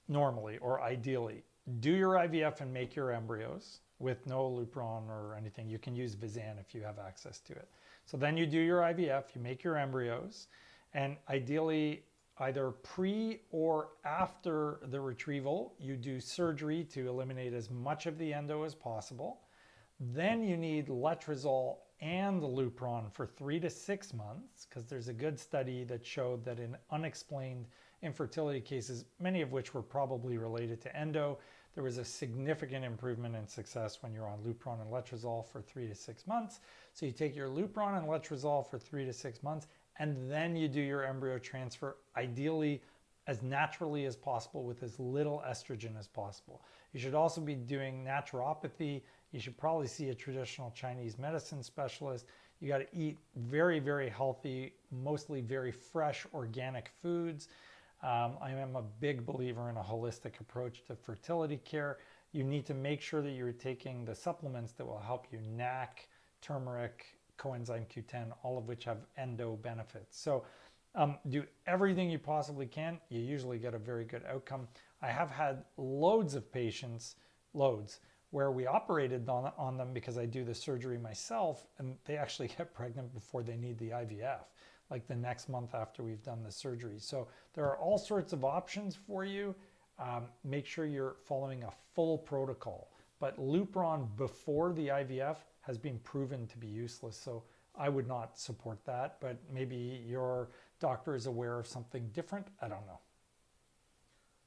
normally, or ideally. Do your IVF and make your embryos with no Lupron or anything. You can use Visan if you have access to it. So then you do your IVF, you make your embryos, and ideally either pre or after the retrieval, you do surgery to eliminate as much of the endo as possible. Then you need letrozole and Lupron for 3 to 6 months, because there's a good study that showed that in unexplained infertility cases, many of which were probably related to endo, there was a significant improvement in success when you're on Lupron and letrozole for 3 to 6 months. So you take your Lupron and letrozole for 3 to 6 months, and then you do your embryo transfer, ideally as naturally as possible with as little estrogen as possible. You should also be doing naturopathy. You should probably see a traditional Chinese medicine specialist. You got to eat very, very healthy, mostly very fresh organic foods. I am a big believer in a holistic approach to fertility care. You need to make sure that you're taking the supplements that will help you: NAC, turmeric, coenzyme Q10, all of which have endo benefits. So do everything you possibly can. You usually get a very good outcome. I have had loads of patients, where we operated on them because I do the surgery myself, and they actually get pregnant before they need the IVF, like the next month after we've done the surgery. So there are all sorts of options for you. Make sure you're following a full protocol. But Lupron before the IVF has been proven to be useless, so I would not support that, but maybe your doctor is aware of something different. I don't know.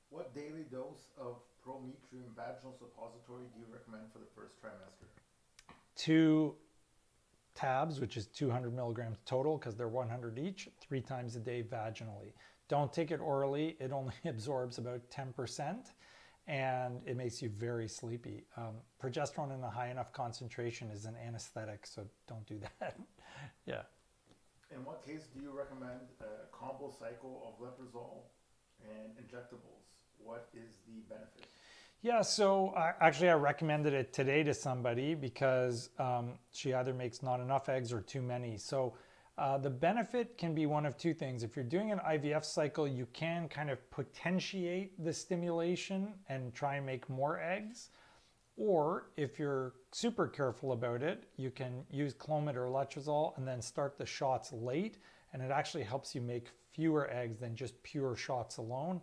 What daily dose of Prometrium vaginal suppository do you recommend for the first trimester? 2 tabs, which is 200 milligrams total, because they're 100 each, 3 times a day vaginally. Don't take it orally. It only absorbs about 10%, and it makes you very sleepy. Progesterone in a high enough concentration is an anesthetic, so don't do that. Yeah. In what case do you recommend a combo cycle of letrozole and injectables? What is the benefit? Yeah, so actually I recommended it today to somebody because she either makes not enough eggs or too many. So the benefit can be one of 2 things. If you're doing an IVF cycle, you can kind of potentiate the stimulation and try and make more eggs. Or if you're super careful about it, you can use Clomid or letrozole and then start the shots late, and it actually helps you make fewer eggs than just pure shots alone.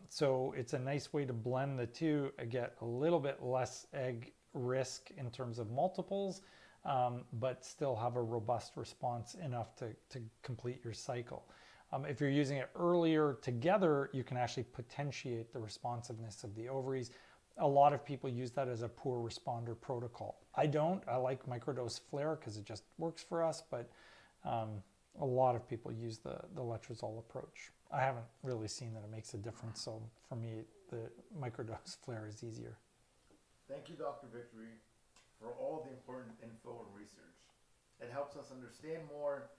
So it's a nice way to blend the 2 and get a little bit less egg risk in terms of multiples, but still have a robust response enough to complete your cycle. If you're using it earlier together, you can actually potentiate the responsiveness of the ovaries. A lot of people use that as a poor responder protocol. I don't. I like microdose flare because it just works for us, but a lot of people use the letrozole approach. I haven't really seen that it makes a difference, so for me, the microdose flare is easier. Thank you, Dr. Victory, for all the important info and research. It helps us understand more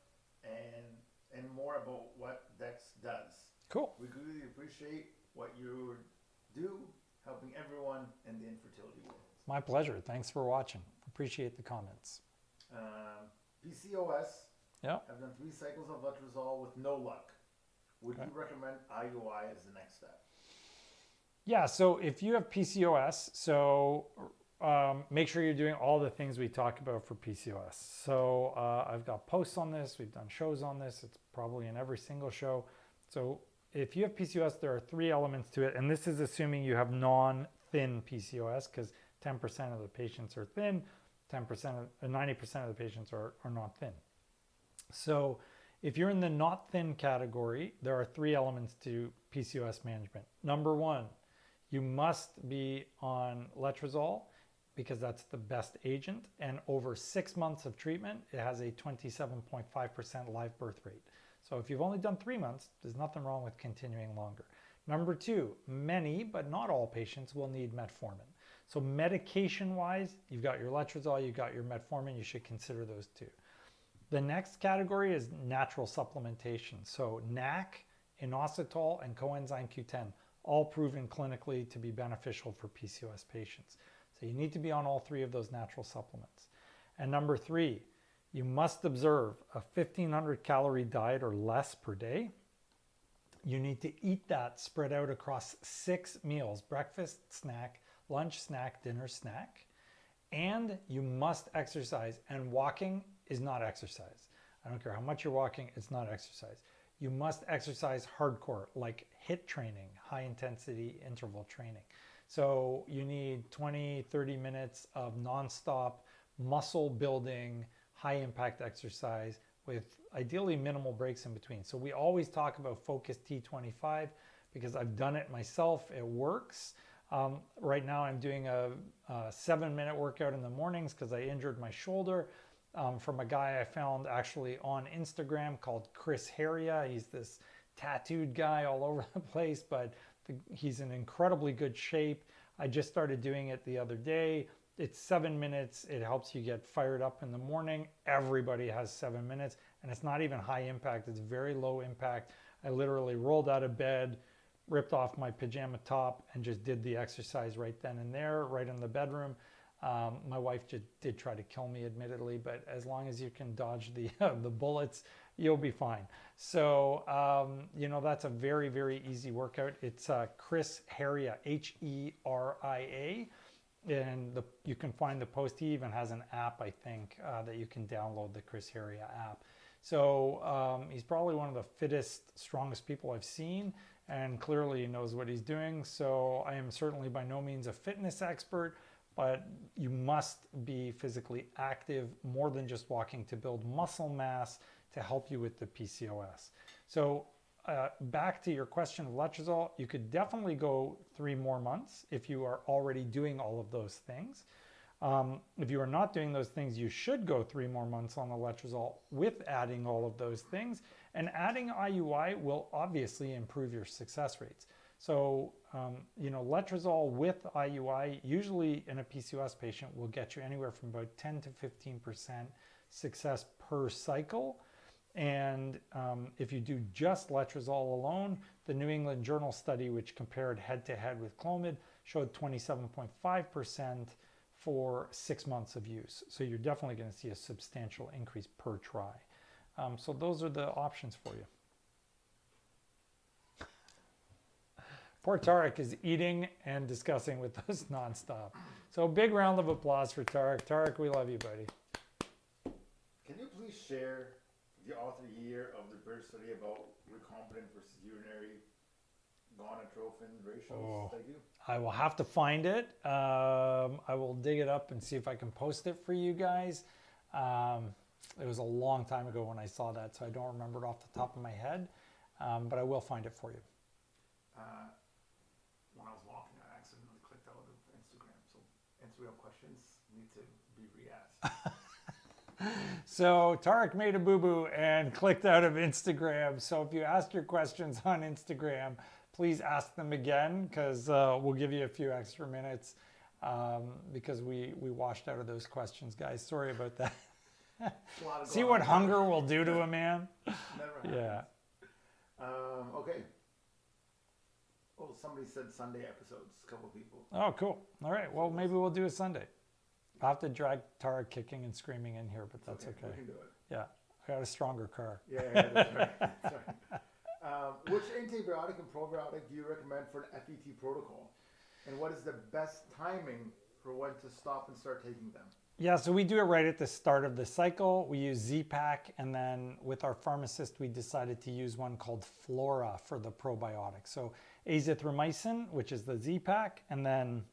and more about what Dex does. Cool. We really appreciate what you do, helping everyone in the infertility world. My pleasure. Thanks for watching. Appreciate the comments. PCOS. Yeah. I've done 3 cycles of letrozole with no luck. Would you recommend IUI as the next step? Yeah, so if you have PCOS, make sure you're doing all the things we talked about for PCOS. So I've got posts on this. We've done shows on this. It's probably in every single show. So if you have PCOS, there are 3 elements to it. And this is assuming you have non-thin PCOS, because 10% of the patients are thin, 90% of the patients are not thin. So if you're in the not thin category, there are 3 elements to PCOS management. Number 1, you must be on letrozole because that's the best agent. And over 6 months of treatment, it has a 27.5% live birth rate. So if you've only done 3 months, there's nothing wrong with continuing longer. Number two, many, but not all patients will need metformin. So medication-wise, you've got your letrozole, you've got your metformin, you should consider those two. The next category is natural supplementation. So NAC, inositol, and coenzyme Q10, all proven clinically to be beneficial for PCOS patients. So you need to be on all three of those natural supplements. And number three, you must observe a 1,500 calorie diet or less per day. You need to eat that spread out across 6 meals: breakfast, snack, lunch, snack, dinner, snack. And you must exercise, and walking is not exercise. I don't care how much you're walking, it's not exercise. You must exercise hardcore, like HIIT training, high intensity interval training. So you need 20, 30 minutes of nonstop muscle building, high impact exercise with ideally minimal breaks in between. So we always talk about Focus T25 because I've done it myself. It works. Right now I'm doing a 7-minute workout in the mornings because I injured my shoulder from a guy I found actually on Instagram called Chris Heria. He's this tattooed guy all over the place, but he's in incredibly good shape. I just started doing it the other day. It's 7 minutes. It helps you get fired up in the morning. Everybody has 7 minutes, and it's not even high impact. It's very low impact. I literally rolled out of bed, ripped off my pajama top, and just did the exercise right then and there, right in the bedroom. My wife did try to kill me, admittedly, but as long as you can dodge the the bullets, you'll be fine. So, that's a very, very easy workout. It's Chris Heria, Heria. And you can find the post. He even has an app, I think, that you can download, the Chris Heria app. So he's probably one of the fittest, strongest people I've seen, and clearly he knows what he's doing. So I am certainly by no means a fitness expert, but you must be physically active more than just walking to build muscle mass to help you with the PCOS. So back to your question of letrozole, you could definitely go 3 more months if you are already doing all of those things. If you are not doing those things, you should go 3 more months on the letrozole with adding all of those things. And adding IUI will obviously improve your success rates. So, letrozole with IUI, usually in a PCOS patient, will get you anywhere from about 10 to 15% success per cycle. And if you do just letrozole alone, the New England Journal study, which compared head-to-head with Clomid, showed 27.5% for 6 months of use. So you're definitely going to see a substantial increase per try. So those are the options for you. Poor Tarek is eating and discussing with us nonstop. So big round of applause for Tarek. Tarek, we love you, buddy. Can you please share the author year of the birth study about recombinant versus urinary gonadotrophin ratios? Oh, Thank you. I will have to find it. I will dig it up and see if I can post it for you guys. It was a long time ago when I saw that, so I don't remember it off the top of my head, but I will find it for you. When I was walking, I accidentally clicked out of Instagram, so Instagram questions need to be re-asked. So Tarek made a boo-boo and clicked out of Instagram. So if you ask your questions on Instagram, please ask them again, because we'll give you a few extra minutes because we washed out of those questions, guys. Sorry about that. See what hunger will do to a man? Never happens. Yeah. Okay. Oh, somebody said Sunday episodes, a couple people. Oh, cool. All right. Well, maybe we'll do a Sunday. I'll have to drag Tarek kicking and screaming in here, but that's okay. We can do it. Yeah. I got a stronger car. Yeah, that's right. That's right. Which antibiotic and probiotic do you recommend for an FET protocol? And what is the best timing for when to stop and start taking them? Yeah, so we do it right at the start of the cycle. We use Z-Pak, and then with our pharmacist, we decided to use one called Flora for the probiotic. So azithromycin, which is the Z-Pak, and then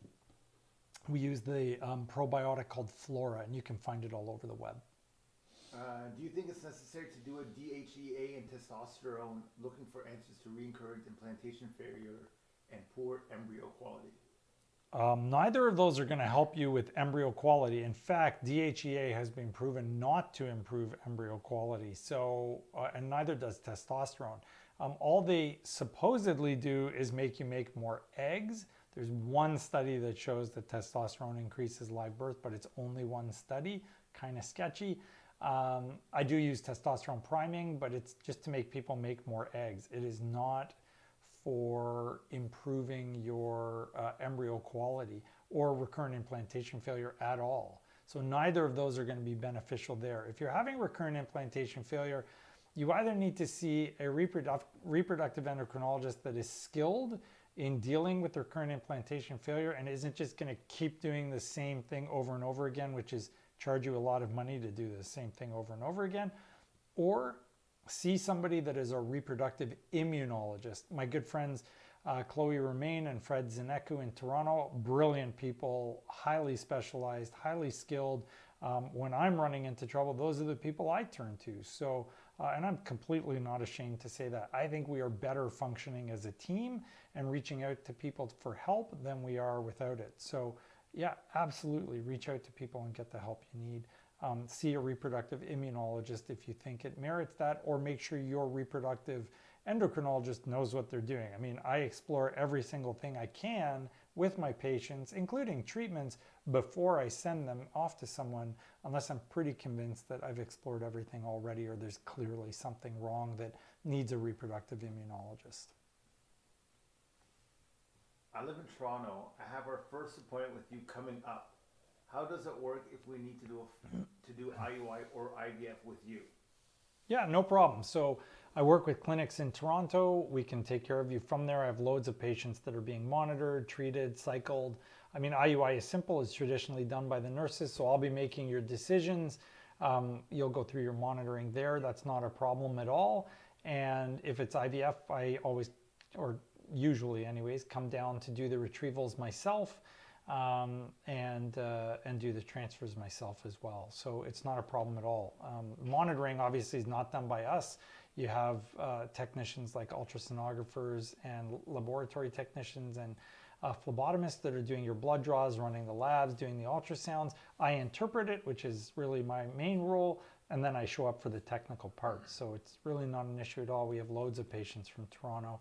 we use the probiotic called Flora, and you can find it all over the web. Do you think it's necessary to do a DHEA and testosterone looking for answers to recurrent implantation failure and poor embryo quality? Neither of those are going to help you with embryo quality. In fact, DHEA has been proven not to improve embryo quality. So, and neither does testosterone. All they supposedly do is make you make more eggs. There's one study that shows that testosterone increases live birth, but it's only one study, kind of sketchy. I do use testosterone priming, but it's just to make people make more eggs. It is not for improving your embryo quality or recurrent implantation failure at all. So neither of those are going to be beneficial there. If you're having recurrent implantation failure, you either need to see a reproductive endocrinologist that is skilled in dealing with recurrent implantation failure and isn't just going to keep doing the same thing over and over again, which is charge you a lot of money to do the same thing over and over again, or see somebody that is a reproductive immunologist. My good friends Chloe Romain and Fred Zaneku in Toronto, brilliant people, highly specialized, highly skilled. When I'm running into trouble, those are the people I turn to. So, and I'm completely not ashamed to say that. I think we are better functioning as a team and reaching out to people for help than we are without it. So yeah, absolutely reach out to people and get the help you need. See a reproductive immunologist if you think it merits that, or make sure your reproductive endocrinologist knows what they're doing. I mean, I explore every single thing I can with my patients, including treatments, before I send them off to someone, unless I'm pretty convinced that I've explored everything already or there's clearly something wrong that needs a reproductive immunologist. I live in Toronto. I have our first appointment with you coming up. How does it work if we need to do IUI or IVF with you? Yeah, no problem. So I work with clinics in Toronto. We can take care of you from there. I have loads of patients that are being monitored, treated, cycled. I mean, IUI is simple. It's traditionally done by the nurses. So I'll be making your decisions. You'll go through your monitoring there. That's not a problem at all. And if it's IVF, I always, or usually anyways, come down to do the retrievals myself. And do the transfers myself as well. So it's not a problem at all. Monitoring obviously is not done by us. You have technicians like ultrasonographers and laboratory technicians and phlebotomists that are doing your blood draws, running the labs, doing the ultrasounds. I interpret it, which is really my main role, and then I show up for the technical parts. So it's really not an issue at all. We have loads of patients from Toronto.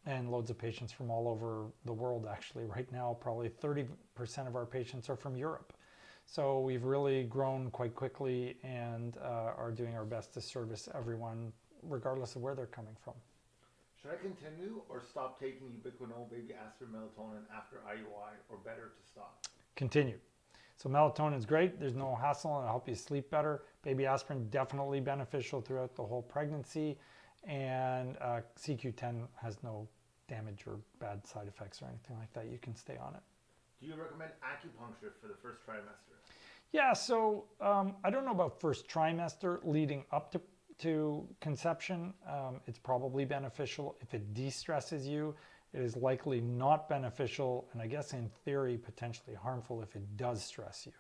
And loads of patients from all over the world, actually. Right now, probably 30% of our patients are from Europe. So we've really grown quite quickly and are doing our best to service everyone, regardless of where they're coming from. Should I continue or stop taking ubiquinol, baby aspirin, melatonin after IUI, or better to stop? Continue. So melatonin is great. There's no hassle and it'll help you sleep better. Baby aspirin, definitely beneficial throughout the whole pregnancy. And CQ10 has no damage or bad side effects or anything like that. You can stay on it. Do you recommend acupuncture for the first trimester? Yeah, so I don't know about first trimester leading up to conception. It's probably beneficial. If it de-stresses you, it is likely not beneficial, and I guess in theory potentially harmful if it does stress you.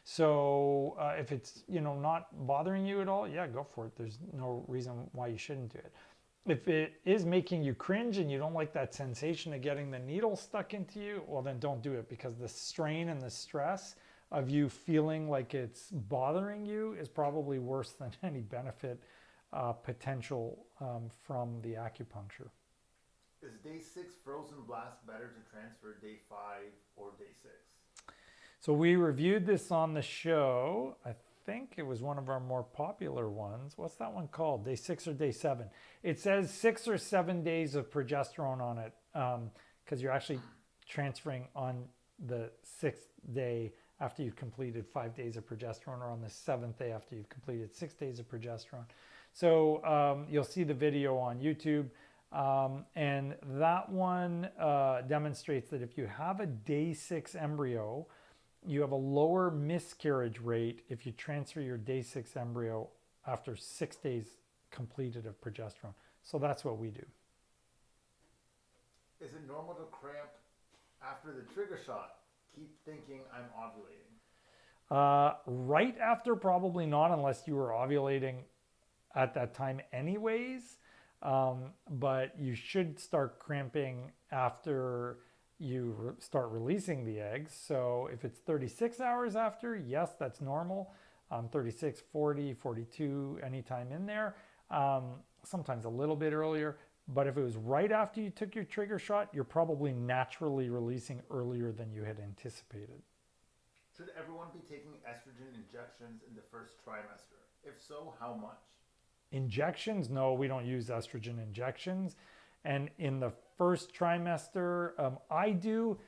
So if it's not bothering you at all, yeah, go for it. There's no reason why you shouldn't do it. If it is making you cringe and you don't like that sensation of getting the needle stuck into you, well then don't do it, because the strain and the stress of you feeling like it's bothering you is probably worse than any benefit potential from the acupuncture. Is day 6 frozen blast better to transfer day 5 or day 6? So we reviewed this on the show. I think it was one of our more popular ones. What's that one called? Day 6 or day 7? It says 6 or 7 days of progesterone on it, because you're actually transferring on the 6th day after you've completed 5 days of progesterone, or on the 7th day after you've completed 6 days of progesterone. So you'll see the video on YouTube. And that one demonstrates that if you have a day 6 embryo, you have a lower miscarriage rate if you transfer your day 6 embryo after 6 days completed of progesterone. So that's what we do. Is it normal to cramp after the trigger shot? Keep thinking I'm ovulating. Right after, probably not, unless you were ovulating at that time anyways. But you should start cramping after you start releasing the eggs. So if it's 36 hours after, yes, that's normal. 36, 40, 42, anytime in there. sometimes a little bit earlier. But if it was right after you took your trigger shot, you're probably naturally releasing earlier than you had anticipated. Should everyone be taking estrogen injections in the first trimester? If so, how much? Injections? No, we don't use estrogen injections. And in the first trimester, I do.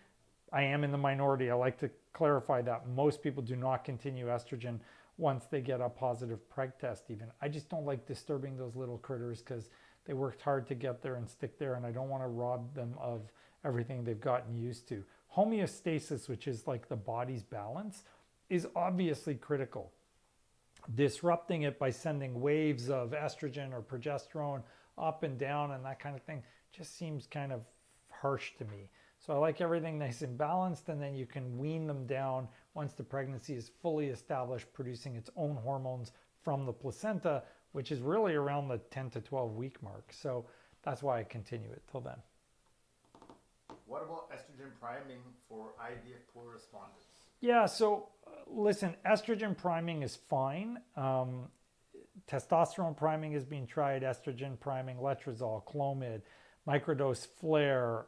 I am in the minority. I like to clarify that most people do not continue estrogen once they get a positive preg test even. I just don't like disturbing those little critters because they worked hard to get there and stick there, and I don't want to rob them of everything they've gotten used to. Homeostasis, which is like the body's balance, is obviously critical. Disrupting it by sending waves of estrogen or progesterone up and down and that kind of thing just seems kind of harsh to me. So I like everything nice and balanced, and then you can wean them down once the pregnancy is fully established, producing its own hormones from the placenta, which is really around the 10 to 12 week mark. So that's why I continue it till then. What about estrogen priming for IVF poor responders? Yeah, so listen, estrogen priming is fine. Testosterone priming is being tried, estrogen priming, letrozole, Clomid, microdose flare,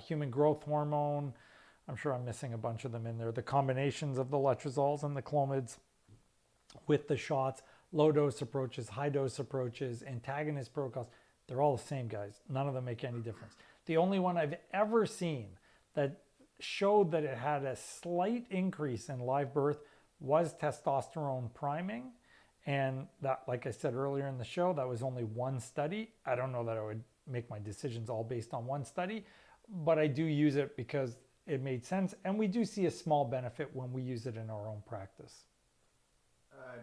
human growth hormone. I'm sure I'm missing a bunch of them in there. The combinations of the letrozoles and the Clomids with the shots, low dose approaches, high dose approaches, antagonist protocols, they're all the same, guys. None of them make any difference. The only one I've ever seen that showed that it had a slight increase in live birth was testosterone priming. And that, like I said earlier in the show, that was only one study. I don't know that I would make my decisions all based on one study, but I do use it because it made sense. And we do see a small benefit when we use it in our own practice.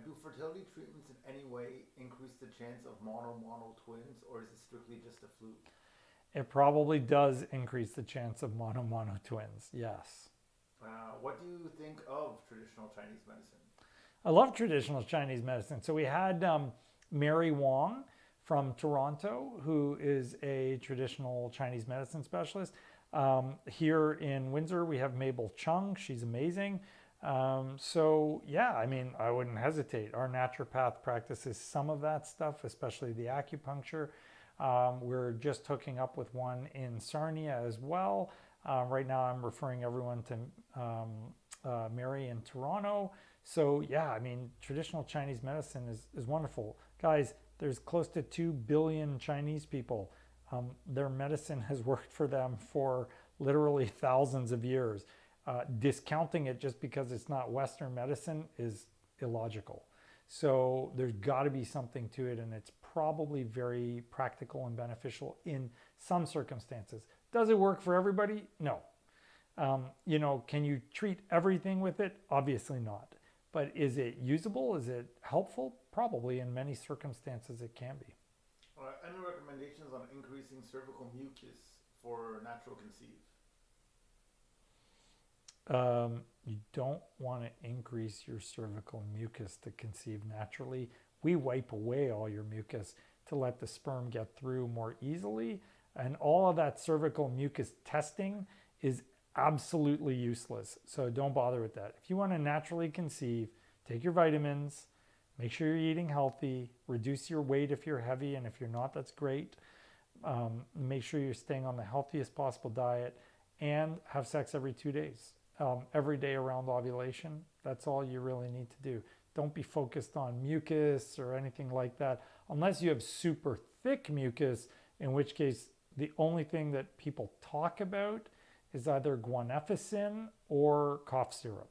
Do fertility treatments in any way increase the chance of mono twins, or is it strictly just a fluke? It probably does increase the chance of mono twins, yes. What do you think of traditional Chinese medicine? I love traditional Chinese medicine. So we had Mary Wong from Toronto, who is a traditional Chinese medicine specialist. Here in Windsor, we have Mabel Chung. She's amazing. So yeah, I mean, I wouldn't hesitate. Our naturopath practices some of that stuff, especially the acupuncture. We're just hooking up with one in Sarnia as well. Right now I'm referring everyone to Mary in Toronto. So yeah, I mean, traditional Chinese medicine is wonderful. Guys, there's close to 2 billion Chinese people. Their medicine has worked for them for literally thousands of years. Discounting it just because it's not Western medicine is illogical. So there's got to be something to it, and it's probably very practical and beneficial in some circumstances. Does it work for everybody? No. You know, can you treat everything with it? Obviously not. But is it usable? Is it helpful? Probably in many circumstances it can be. Any recommendations on increasing cervical mucus for natural conceive? You don't want to increase your cervical mucus to conceive naturally. We wipe away all your mucus to let the sperm get through more easily. And all of that cervical mucus testing is absolutely useless. So don't bother with that. If you want to naturally conceive, take your vitamins, make sure you're eating healthy, reduce your weight if you're heavy, and if you're not, that's great. Make sure you're staying on the healthiest possible diet, and have sex every 2 days. Every day around ovulation. That's all you really need to do. Don't be focused on mucus or anything like that, unless you have super thick mucus, in which case the only thing that people talk about is either guanefacin or cough syrup.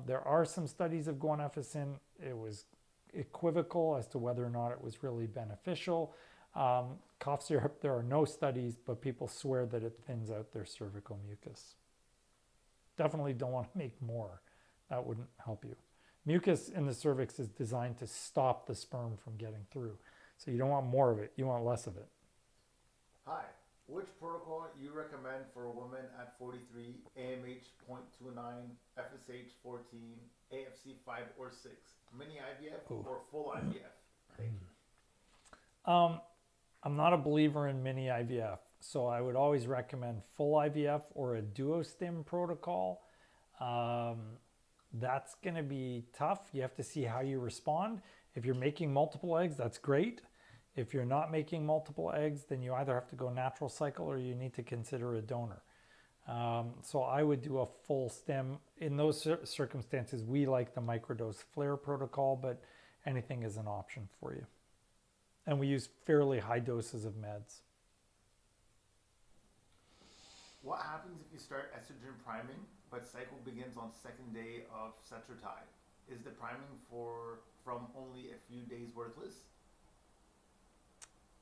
There are some studies of guanefacin. It was equivocal as to whether or not it was really beneficial. Cough syrup, there are no studies, but people swear that it thins out their cervical mucus. Definitely don't want to make more. That wouldn't help you. Mucus in the cervix is designed to stop the sperm from getting through. So you don't want more of it, you want less of it. Hi, which protocol you recommend for a woman at 43, AMH 0.29, FSH 14, AFC 5 or 6, mini IVF or full IVF? Thank you. I'm not a believer in mini IVF, so I would always recommend full IVF or a duostim protocol. That's going to be tough. You have to see how you respond. If you're making multiple eggs, that's great. If you're not making multiple eggs, then you either have to go natural cycle or you need to consider a donor. So I would do a full stem. In those circumstances, we like the microdose flare protocol, but anything is an option for you. And we use fairly high doses of meds. What happens if you start estrogen priming, but cycle begins on second day of Cetrotide? Is the priming from only a few days worthless?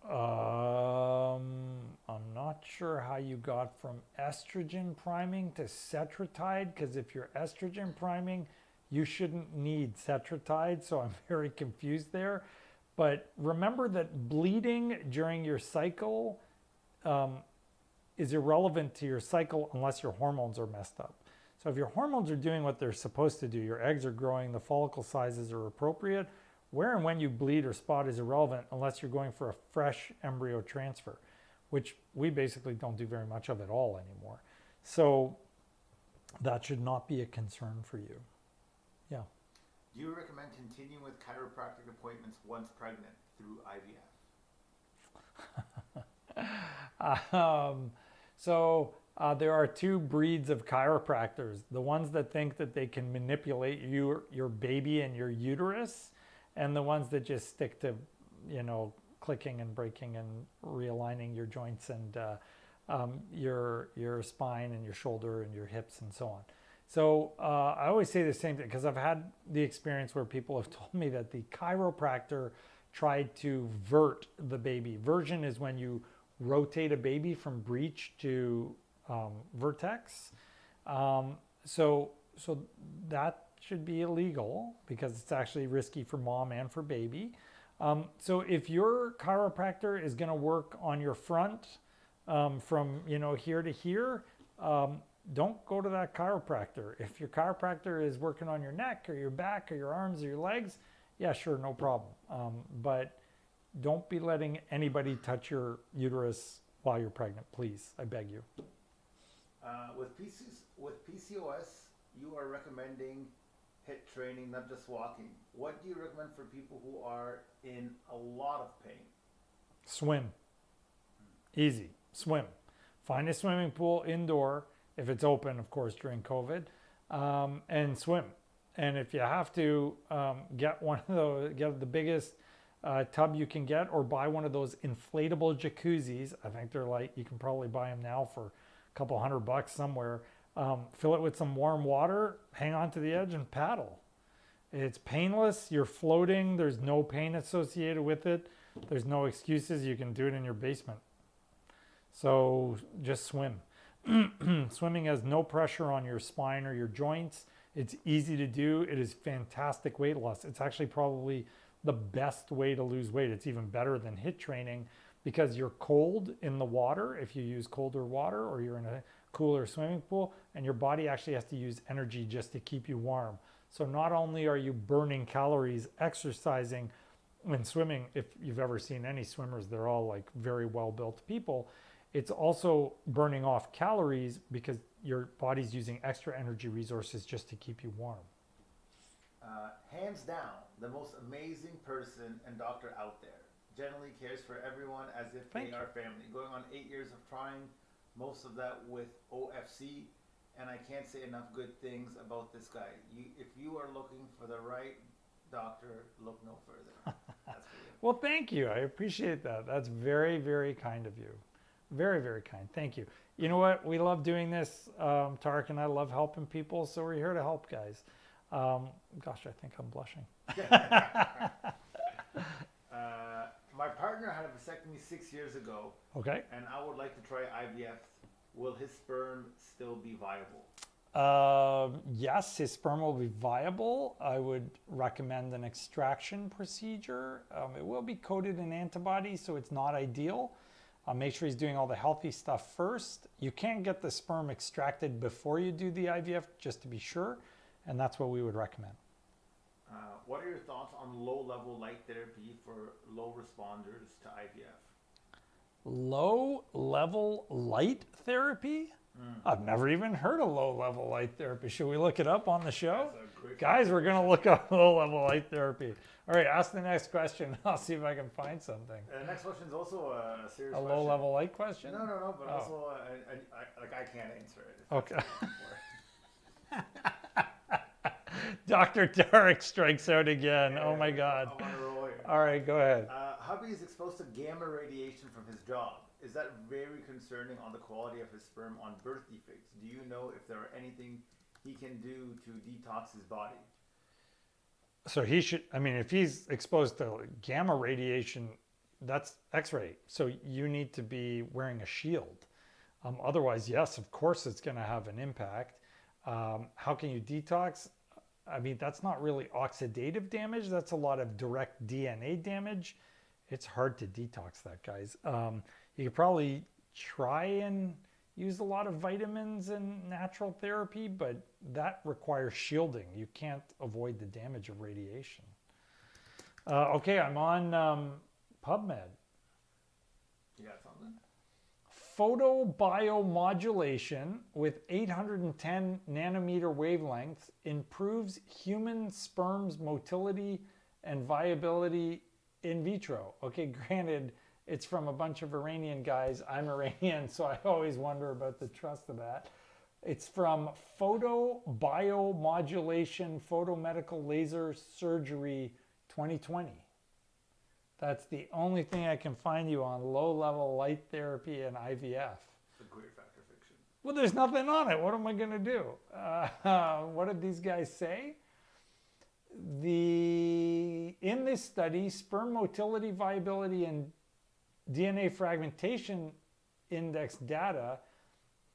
I'm not sure how you got from estrogen priming to Cetrotide, because if you're estrogen priming, you shouldn't need Cetrotide, so I'm very confused there. But remember that bleeding during your cycle is irrelevant to your cycle unless your hormones are messed up. So if your hormones are doing what they're supposed to do, your eggs are growing, the follicle sizes are appropriate, where and when you bleed or spot is irrelevant unless you're going for a fresh embryo transfer, which we basically don't do very much of at all anymore. So that should not be a concern for you. Yeah. Do you recommend continuing with chiropractic appointments once pregnant through IVF? There are two breeds of chiropractors. The ones that think that they can manipulate your baby and your uterus, and the ones that just stick to, clicking and breaking and realigning your joints and your spine and your shoulder and your hips and so on. So I always say the same thing, because I've had the experience where people have told me that the chiropractor tried to vert the baby. Version is when you rotate a baby from breech to vertex. So that should be illegal because it's actually risky for mom and for baby. So if your chiropractor is going to work on your front from here to here, don't go to that chiropractor. If your chiropractor is working on your neck or your back or your arms or your legs, yeah, sure, no problem. But don't be letting anybody touch your uterus while you're pregnant, please. I beg you. With PCOS, you are recommending HIIT training, not just walking. What do you recommend for people who are in a lot of pain? Swim. Easy. Swim. Find a swimming pool indoor, if it's open, of course, during COVID, and swim. And if you have to, get the biggest tub you can get, or buy one of those inflatable jacuzzis. I think they're you can probably buy them now for a couple $100 somewhere. Fill it with some warm water, hang on to the edge and paddle. It's painless. You're floating. There's no pain associated with it. There's no excuses. You can do it in your basement. So just swim. Swimming has no pressure on your spine or your joints. It's easy to do. It is fantastic weight loss. It's actually probably the best way to lose weight. It's even better than HIIT training because you're cold in the water if you use colder water, or you're in a cooler swimming pool, and your body actually has to use energy just to keep you warm. So not only are you burning calories exercising when swimming, if you've ever seen any swimmers, they're all very well-built people. It's also burning off calories because your body's using extra energy resources just to keep you warm. Hands down, the most amazing person and doctor out there. Generally cares for everyone as if they are family. Going on 8 years of trying, most of that with OFC, and I can't say enough good things about this guy. If you are looking for the right doctor, look no further. That's for you. Well, thank you. I appreciate that. That's very, very kind of you. Very, very kind. Thank you. You know what? We love doing this. Tarek and I love helping people, so we're here to help, guys. Gosh, I think I'm blushing. My partner had a vasectomy 6 years ago. Okay. And I would like to try IVF. Will his sperm still be viable? Yes, his sperm will be viable. I would recommend an extraction procedure. It will be coated in antibodies, so it's not ideal. Make sure he's doing all the healthy stuff first. You can get the sperm extracted before you do the IVF, just to be sure, and that's what we would recommend. What are your thoughts on low-level light therapy for low responders to IVF? Low-level light therapy? I've never even heard of low-level light therapy. Should we look it up on the show? That's a great Guys, we're going to look up low-level light therapy. All right, ask the next question. I'll see if I can find something. The next question is also a serious A question. low-level light question? No, but Oh. also, I can't answer it. if Okay. that's Dr. Tarek strikes out again. Oh my God. I'm on a roll here. All right, go ahead. Hubby is exposed to gamma radiation from his job. Is that very concerning on the quality of his sperm on birth defects? Do you know if there are anything he can do to detox his body? So he should, I mean, if he's exposed to gamma radiation, that's X-ray. So you need to be wearing a shield. Otherwise, yes, of course, it's going to have an impact. How can you detox? I mean, that's not really oxidative damage. That's a lot of direct DNA damage. It's hard to detox that, guys. You could probably try and use a lot of vitamins and natural therapy, but that requires shielding. You can't avoid the damage of radiation. Okay, I'm on PubMed. You got something? Photobiomodulation with 810 nanometer wavelengths improves human sperm's motility and viability in vitro. Okay, granted, it's from a bunch of Iranian guys. I'm Iranian, so I always wonder about the trust of that. It's from Photobiomodulation Photomedical Laser Surgery 2020. That's the only thing I can find you on low-level light therapy and IVF. It's a great factor fiction. Well, there's nothing on it. What am I going to do? What did these guys say? In this study, sperm motility, viability, and DNA fragmentation index data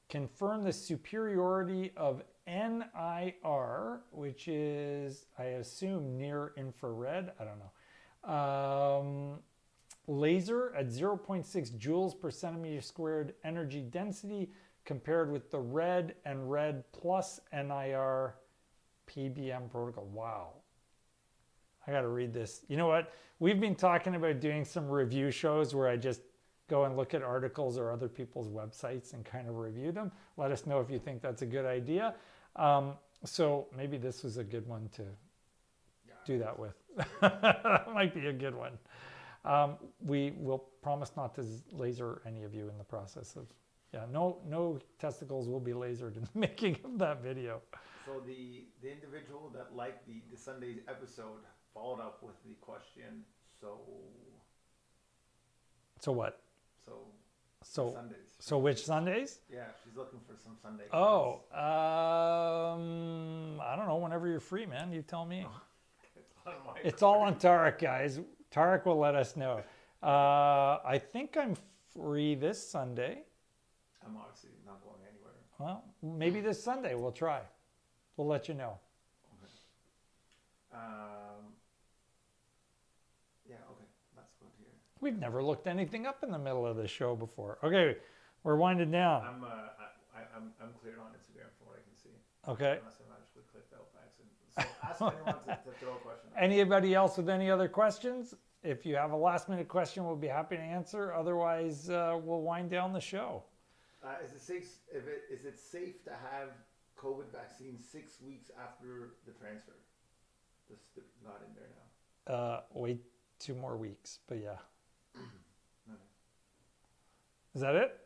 confirm the superiority of NIR, which is, I assume, near infrared. I don't know. Laser at 0.6 joules per centimeter squared energy density compared with the red and red plus NIR PBM protocol. Wow. I got to read this. You know what? We've been talking about doing some review shows where I just go and look at articles or other people's websites and kind of review them. Let us know if you think that's a good idea. So maybe this was a good one to do that with. That might be a good one. We will promise not to laser any of you in the process of, no testicles will be lasered in the making of that video. So the individual that liked the Sunday's episode followed up with the question, so what? So Sundays. So which Sundays? Yeah, she's looking for some Sunday. Oh, I don't know, whenever you're free, man, you tell me. It's all on Tarek, guys. Tarek will let us know. I think I'm free this Sunday. I'm obviously not going anywhere. Well, maybe this Sunday we'll try. We'll let you know. Okay. Yeah, okay. That's good here. We've never looked anything up in the middle of the show before. Okay, we're winding down. I'm cleared on Instagram from what I can see. Okay. Unless I magically clicked out by accident. So ask anyone to throw a question. Anybody else with any other questions? If you have a last minute question, we'll be happy to answer. Otherwise, we'll wind down the show. Is it safe to have COVID vaccine 6 weeks after the transfer? This is not in there now. Wait 2 more weeks, but yeah. Okay. Is that it?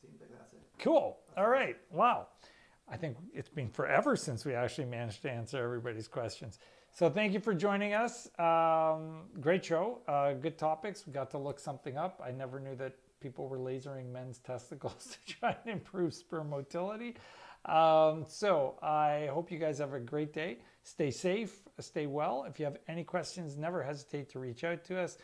Seems like that's it. Cool. All right. Wow. I think it's been forever since we actually managed to answer everybody's questions. So thank you for joining us. Great show. Good topics. We got to look something up. I never knew that people were lasering men's testicles to try and improve sperm motility. So I hope you guys have a great day. Stay safe, stay well. If you have any questions, never hesitate to reach out to us.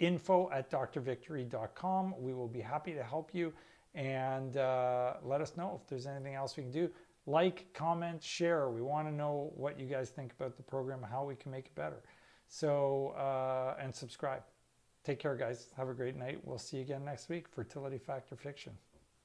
info@drvictory.com. We will be happy to help you, and let us know if there's anything else we can do. Like, comment, share. We want to know what you guys think about the program, how we can make it better. So, and subscribe. Take care, guys. Have a great night. We'll see you again next week. Fertility Factor Fiction.